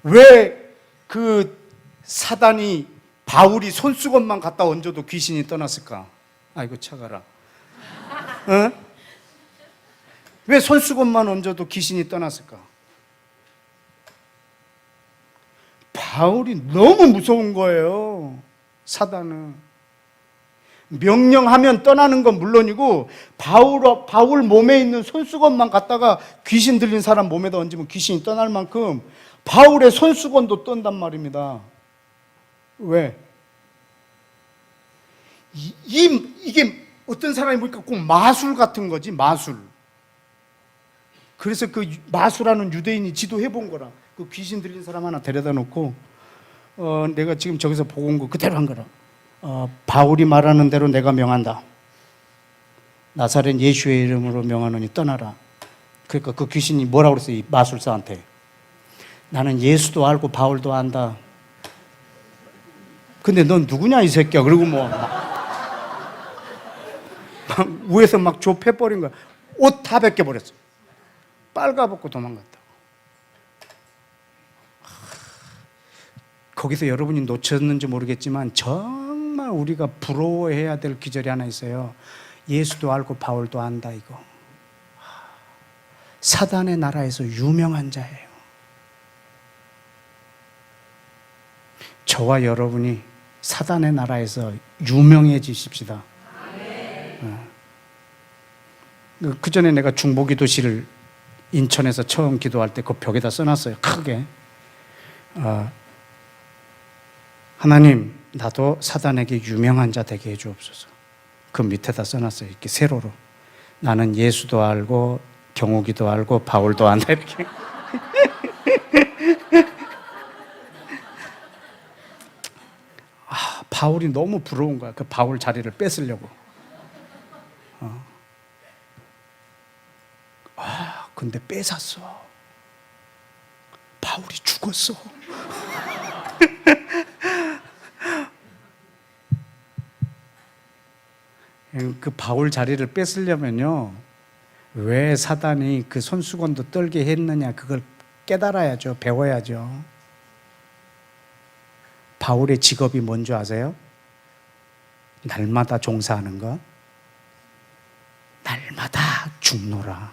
왜 그 사단이 바울이 손수건만 갖다 얹어도 귀신이 떠났을까? 아이고 차가라. 어? 왜 손수건만 얹어도 귀신이 떠났을까? 바울이 너무 무서운 거예요. 사단은. 명령하면 떠나는 건 물론이고 바울 몸에 있는 손수건만 갖다가 귀신 들린 사람 몸에다 얹으면 귀신이 떠날 만큼 바울의 손수건도 떤단 말입니다. 왜? 이게 어떤 사람이 보니까 꼭 마술 같은 거지, 마술. 그래서 그 마술하는 유대인이 지도해 본 거라. 그 귀신 들린 사람 하나 데려다 놓고 내가 지금 저기서 보고 온 거 그대로 한 거라. 바울이 말하는 대로 내가 명한다. 나사렛 예수의 이름으로 명하노니 떠나라. 그러니까 그 귀신이 뭐라고 그랬어요? 이 마술사한테. 나는 예수도 알고 바울도 안다. 근데 넌 누구냐 이 새끼야. 그리고 뭐 막 위에서 막 좁혀버린 거야. 옷 다 벗겨버렸어. 빨가벗고 도망갔다. 거기서 여러분이 놓쳤는지 모르겠지만 정말 우리가 부러워해야 될 기절이 하나 있어요. 예수도 알고 바울도 안다 이거. 사단의 나라에서 유명한 자예요. 저와 여러분이 사단의 나라에서 유명해지십시다. 그 전에 내가 중보기도실을 인천에서 처음 기도할 때 그 벽에다 써놨어요. 크게. 하나님, 나도 사단에게 유명한 자 되게 해주옵소서. 그 밑에다 써놨어요. 이렇게 세로로. 나는 예수도 알고 경욱이도 알고 바울도 안다 이렇게. 바울이 너무 부러운 거야. 그 바울 자리를 뺏으려고. 근데 뺏었어. 바울이 죽었어. 그 바울 자리를 뺏으려면요, 왜 사단이 그 손수건도 떨게 했느냐, 그걸 깨달아야죠. 배워야죠. 바울의 직업이 뭔지 아세요? 날마다 종사하는 것. 날마다 죽노라.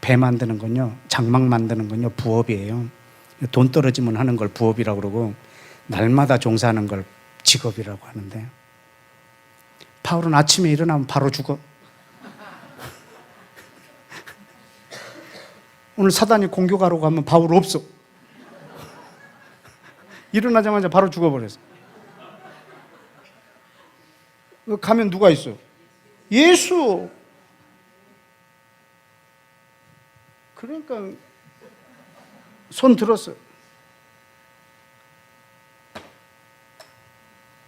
배 만드는 건요, 장막 만드는 건요, 부업이에요. 돈 떨어지면 하는 걸 부업이라고 그러고, 날마다 종사하는 걸 직업이라고 하는데, 바울은 아침에 일어나면 바로 죽어. 오늘 사단이 공격하러 가면 바울 없어. 일어나자마자 바로 죽어버렸어. 가면 누가 있어? 예수. 그러니까 손 들었어.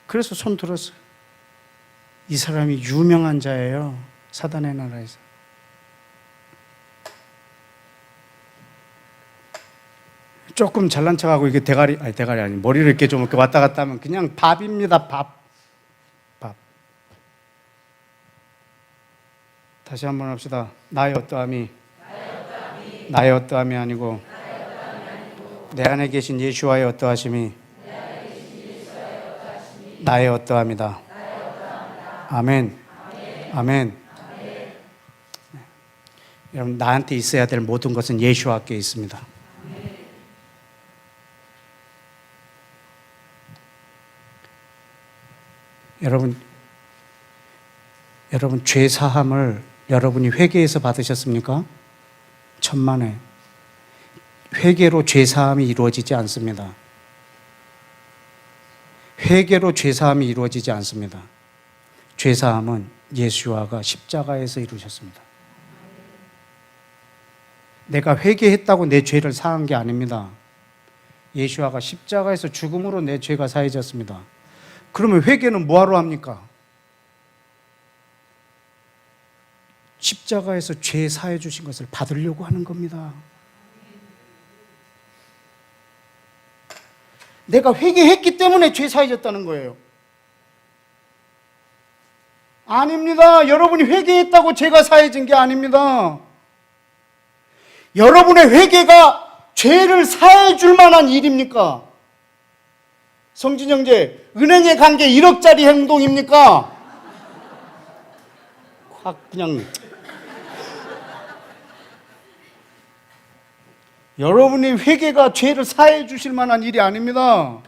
그래서 손 들었어. 이 사람이 유명한 자예요. 사단의 나라에서. 조금 잘난 척하고 이게 대가리 아니 머리를 이렇게 좀 이렇게 왔다 갔다 하면 그냥 밥입니다. 밥. 다시 한번 합시다. 나의 어떠함이 나의 어떠함이 아니고 내 안에 계신 예수와의 어떠하심이 나의 어떠함이다. 아멘. 아멘. 여러분, 나한테 있어야 될 모든 것은 예수와께 있습니다. 여러분 죄 사함을 여러분이 회개해서 받으셨습니까? 천만에. 회개로 죄 사함이 이루어지지 않습니다. 회개로 죄 사함이 이루어지지 않습니다. 죄 사함은 예수와가 십자가에서 이루셨습니다. 내가 회개했다고 내 죄를 사한 게 아닙니다. 예수와가 십자가에서 죽음으로 내 죄가 사해졌습니다. 그러면 회개는 뭐하러 합니까? 십자가에서 죄 사해 주신 것을 받으려고 하는 겁니다. 내가 회개했기 때문에 죄 사해졌다는 거예요. 아닙니다. 여러분이 회개했다고 죄가 사해진 게 아닙니다. 여러분의 회개가 죄를 사해 줄 만한 일입니까? 성진 형제, 은행에 간 게 1억짜리 행동입니까? 확 그냥. 여러분의 회개가 죄를 사해 주실 만한 일이 아닙니다.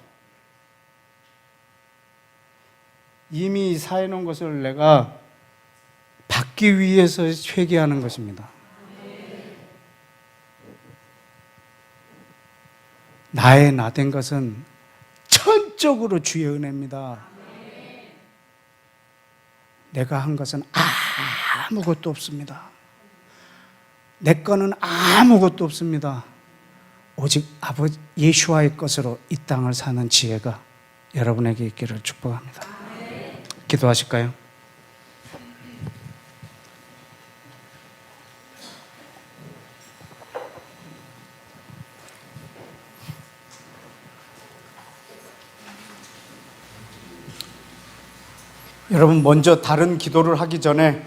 이미 사해 놓은 것을 내가 받기 위해서 회개하는 것입니다. 나의 나된 것은 전적으로 주의 은혜입니다. 내가 한 것은 아무것도 없습니다. 내 거는 아무것도 없습니다. 오직 아버지 예수와의 것으로 이 땅을 사는 지혜가 여러분에게 있기를 축복합니다. 기도하실까요? 여러분, 먼저 다른 기도를 하기 전에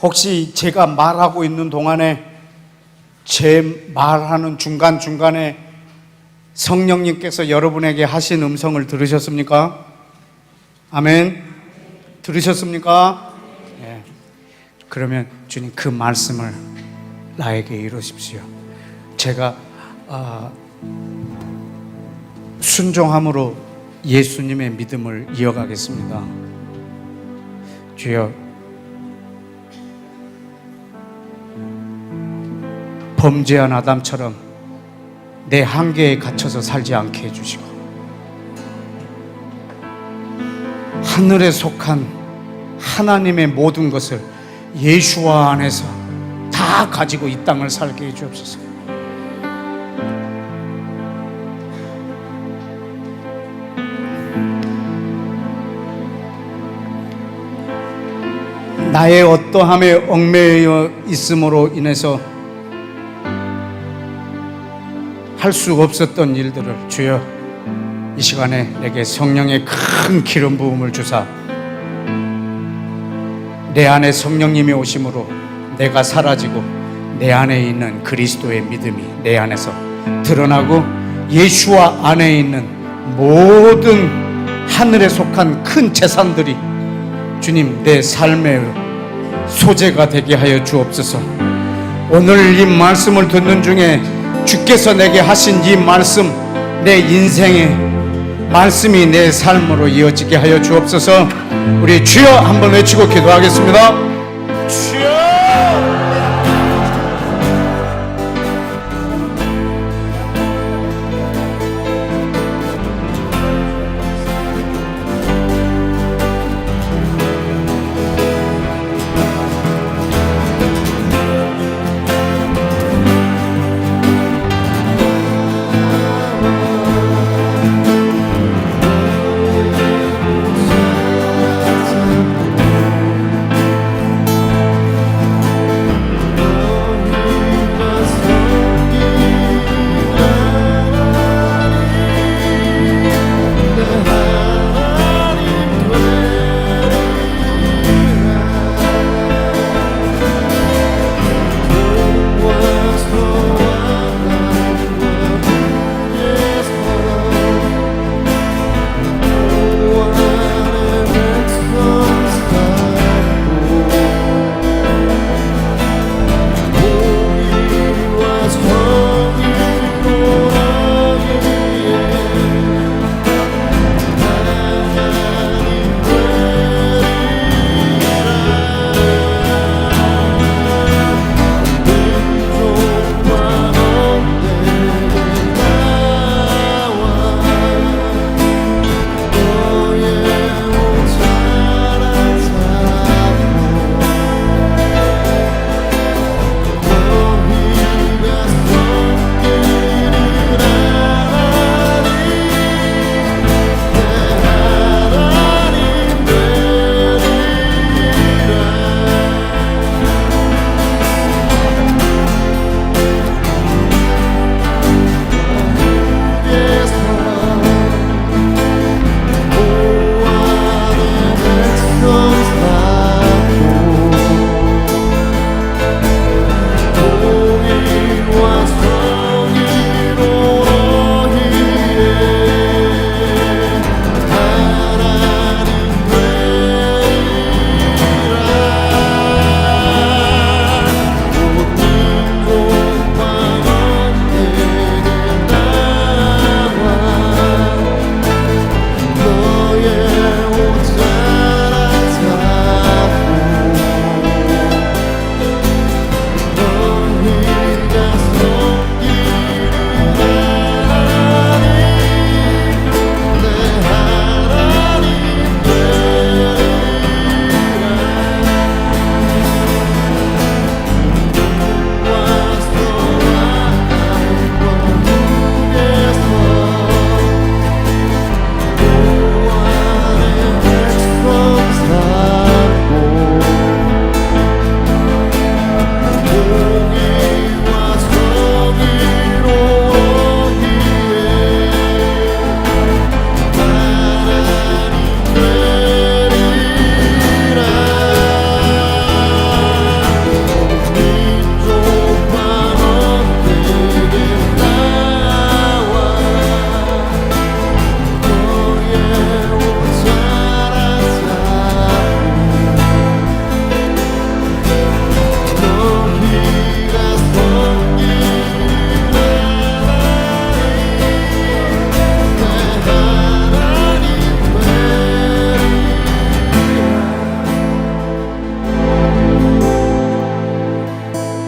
혹시 제가 말하고 있는 동안에 제 말하는 중간중간에 성령님께서 여러분에게 하신 음성을 들으셨습니까? 아멘. 들으셨습니까? 네. 그러면 주님 그 말씀을 나에게 이루십시오. 제가 순종함으로 예수님의 믿음을 이어가겠습니다. 주여, 범죄한 아담처럼 내 한계에 갇혀서 살지 않게 해주시고 하늘에 속한 하나님의 모든 것을 예수와 안에서 다 가지고 이 땅을 살게 해주옵소서. 나의 어떠함에 얽매여 있음으로 인해서 할 수 없었던 일들을 주여 이 시간에 내게 성령의 큰 기름 부음을 주사 내 안에 성령님이 오심으로 내가 사라지고 내 안에 있는 그리스도의 믿음이 내 안에서 드러나고 예수와 안에 있는 모든 하늘에 속한 큰 재산들이 주님 내 삶의 소재가 되게 하여 주옵소서. 오늘 이 말씀을 듣는 중에 주께서 내게 하신 이 말씀, 내 인생의 말씀이 내 삶으로 이어지게 하여 주옵소서. 우리 주여 한번 외치고 기도하겠습니다. 주여!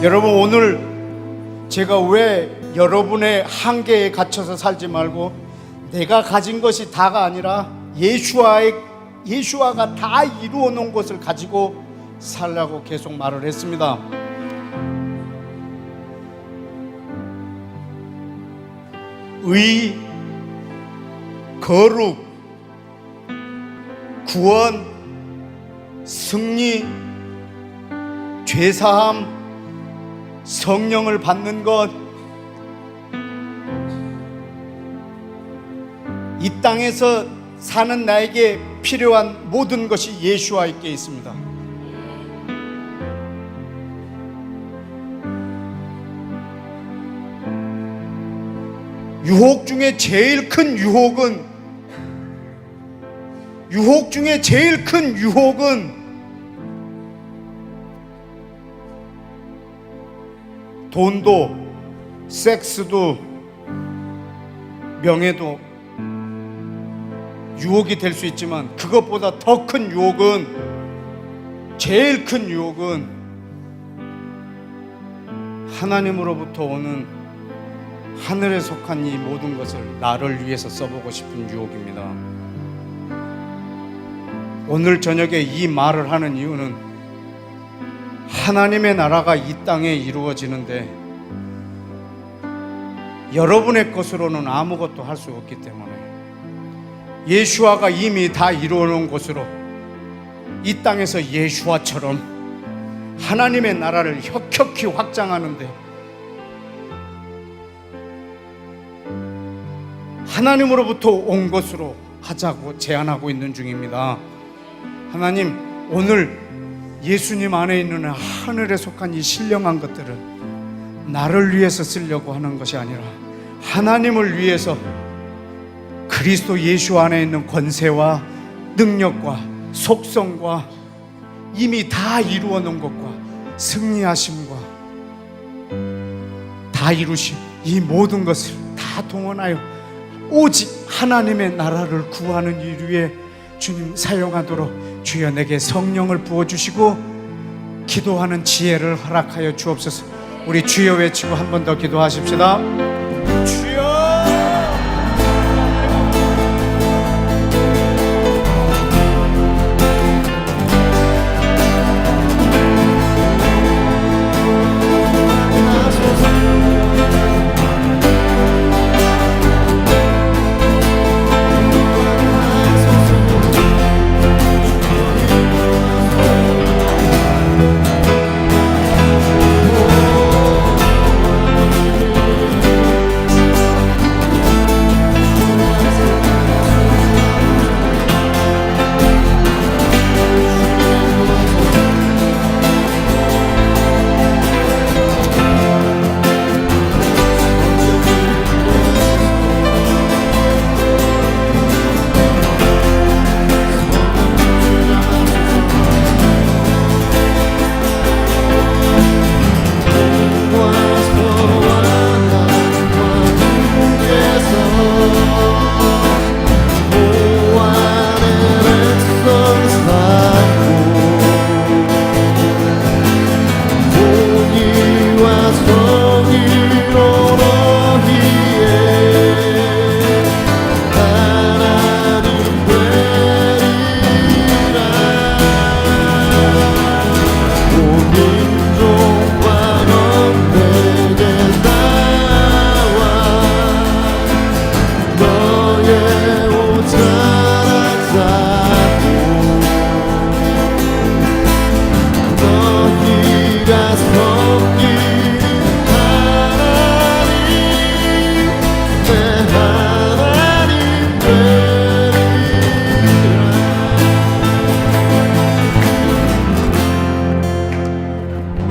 여러분, 오늘 제가 왜 여러분의 한계에 갇혀서 살지 말고 내가 가진 것이 다가 아니라 예수아가 다 이루어 놓은 것을 가지고 살라고 계속 말을 했습니다. 의, 거룩, 구원, 승리, 죄사함, 성령을 받는 것, 이 땅에서 사는 나에게 필요한 모든 것이 예수와께 있습니다. 유혹 중에 제일 큰 유혹은 돈도, 섹스도, 명예도 유혹이 될 수 있지만, 그것보다 더 큰 유혹은, 제일 큰 유혹은 하나님으로부터 오는 하늘에 속한 이 모든 것을 나를 위해서 써보고 싶은 유혹입니다. 오늘 저녁에 이 말을 하는 이유는 하나님의 나라가 이 땅에 이루어지는데 여러분의 것으로는 아무것도 할 수 없기 때문에 예수아가 이미 다 이루어놓은 것으로 이 땅에서 예수아처럼 하나님의 나라를 혁혁히 확장하는데 하나님으로부터 온 것으로 하자고 제안하고 있는 중입니다. 하나님, 오늘 예수님 안에 있는 하늘에 속한 이 신령한 것들을 나를 위해서 쓰려고 하는 것이 아니라 하나님을 위해서 그리스도 예수 안에 있는 권세와 능력과 속성과 이미 다 이루어 놓은 것과 승리하심과 다 이루신 이 모든 것을 다 동원하여 오직 하나님의 나라를 구하는 일 위에 주님 사용하도록 주여 내게 성령을 부어주시고 기도하는 지혜를 허락하여 주옵소서. 우리 주여 외치고 한 번 더 기도하십시다. 주여.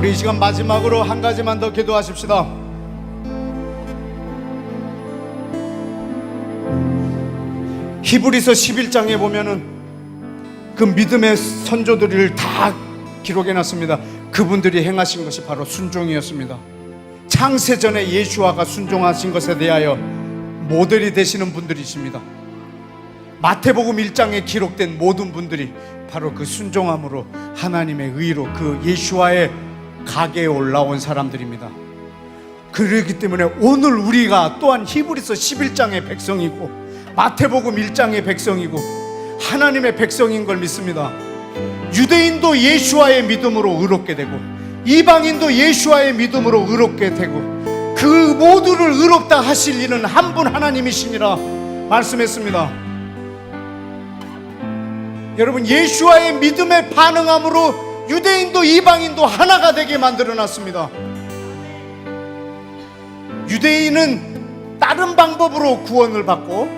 이 시간 마지막으로 한 가지만 더 기도하십시다. 히브리서 11장에 보면은 그 믿음의 선조들을 다 기록해놨습니다. 그분들이 행하신 것이 바로 순종이었습니다. 창세전에 예수아가 순종하신 것에 대하여 모델이 되시는 분들이십니다. 마태복음 1장에 기록된 모든 분들이 바로 그 순종함으로 하나님의 의로 그 예수아의 가게에 올라온 사람들입니다. 그렇기 때문에 오늘 우리가 또한 히브리서 11장의 백성이고 마태복음 1장의 백성이고 하나님의 백성인 걸 믿습니다. 유대인도 예수와의 믿음으로 의롭게 되고 이방인도 예수와의 믿음으로 의롭게 되고 그 모두를 의롭다 하실 이는 한 분 하나님이시니라 말씀했습니다. 여러분, 예수와의 믿음에 반응함으로 유대인도 이방인도 하나가 되게 만들어놨습니다. 유대인은 다른 방법으로 구원을 받고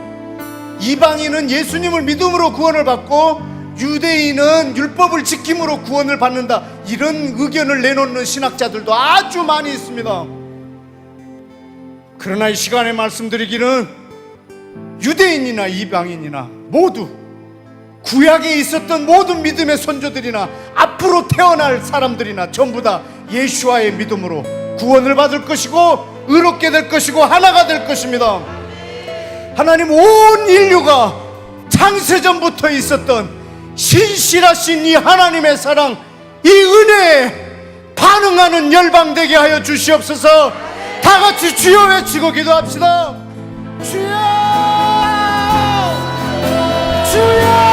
이방인은 예수님을 믿음으로 구원을 받고 유대인은 율법을 지킴으로 구원을 받는다, 이런 의견을 내놓는 신학자들도 아주 많이 있습니다. 그러나 이 시간에 말씀드리기는 유대인이나 이방인이나 모두 구약에 있었던 모든 믿음의 선조들이나 앞으로 태어날 사람들이나 전부 다 예수와의 믿음으로 구원을 받을 것이고 의롭게 될 것이고 하나가 될 것입니다. 하나님 온 인류가 창세전부터 있었던 신실하신 이 하나님의 사랑, 이 은혜에 반응하는 열방 되게 하여 주시옵소서. 다 같이 주여 외치고 기도합시다. 주여, 주여,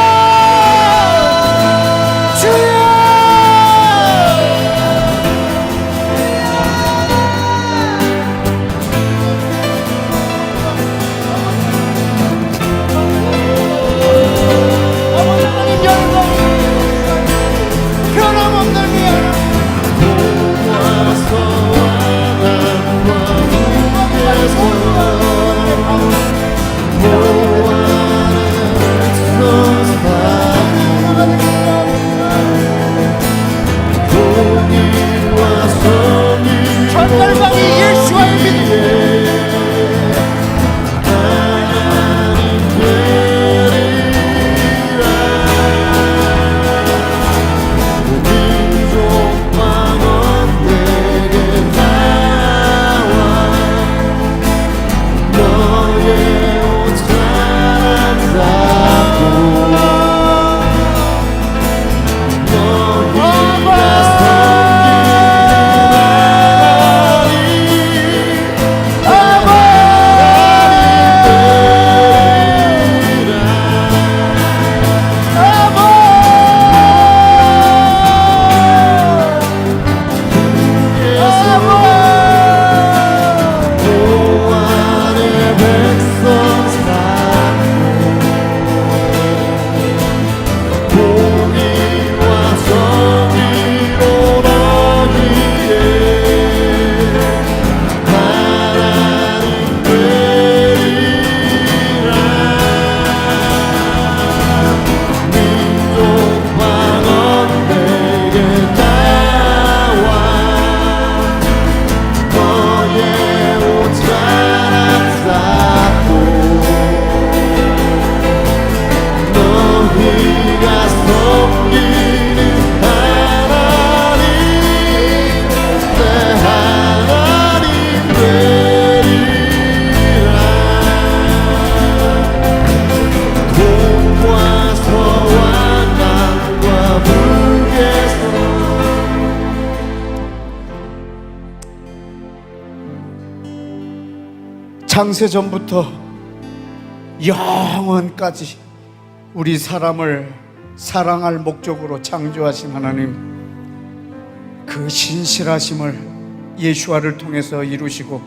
창세전부터 영원까지 우리 사람을 사랑할 목적으로 창조하신 하나님, 그 신실하심을 예수아를 통해서 이루시고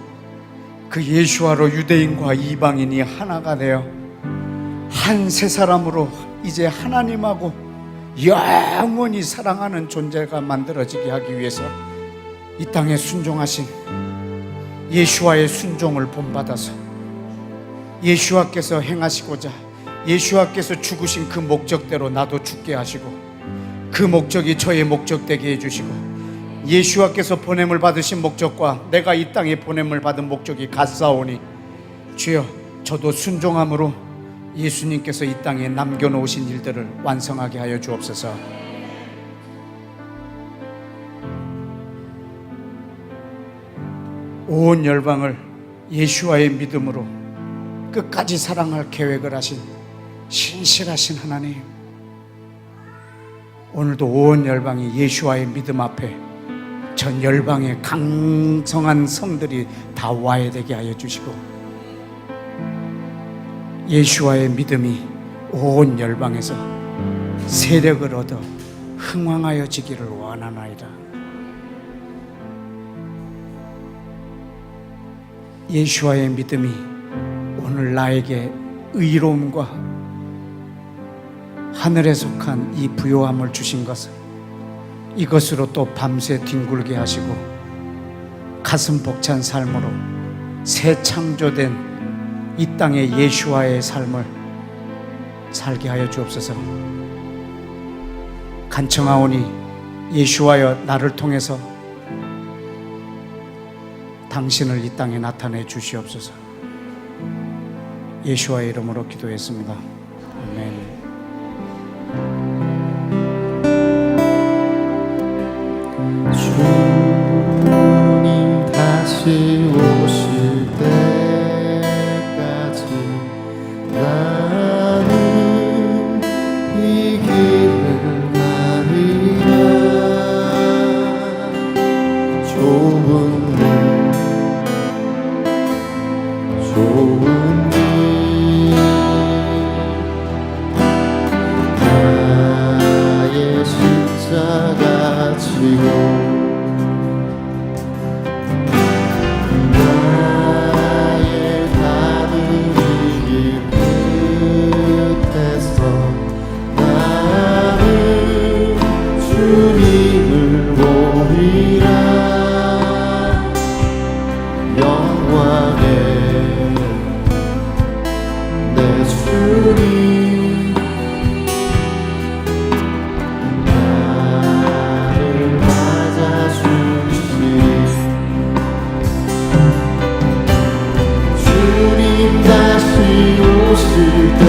그 예수아로 유대인과 이방인이 하나가 되어 한 세 사람으로 이제 하나님하고 영원히 사랑하는 존재가 만들어지게 하기 위해서 이 땅에 순종하신 예수와의 순종을 본받아서 예수와께서 행하시고자 예수와께서 죽으신 그 목적대로 나도 죽게 하시고 그 목적이 저의 목적 되게 해주시고 예수와께서 보냄을 받으신 목적과 내가 이 땅에 보냄을 받은 목적이 같사오니 주여, 저도 순종함으로 예수님께서 이 땅에 남겨놓으신 일들을 완성하게 하여 주옵소서. 온 열방을 예수와의 믿음으로 끝까지 사랑할 계획을 하신 신실하신 하나님, 오늘도 온 열방이 예수와의 믿음 앞에 전 열방의 강성한 성들이 다 와야 되게 하여 주시고, 예수와의 믿음이 온 열방에서 세력을 얻어 흥왕하여지기를 원하나이다. 예수와의 믿음이 오늘 나에게 의로움과 하늘에 속한 이 부요함을 주신 것은 이것으로 또 밤새 뒹굴게 하시고 가슴 벅찬 삶으로 새 창조된 이 땅의 예수와의 삶을 살게 하여 주옵소서. 간청하오니 예수와여 나를 통해서 당신을 이 땅에 나타내 주시옵소서. 예수와의 이름으로 기도했습니다. 아멘. 주님 다시 오실 때까지 나는 이 길을 가리라. 좋은 일 나의 십자가 지고 나의 가는 길 끝에서 나는 주님을 보리라. 영광의 내 주님 나를 맞아주시리. 주님 다시 오실 때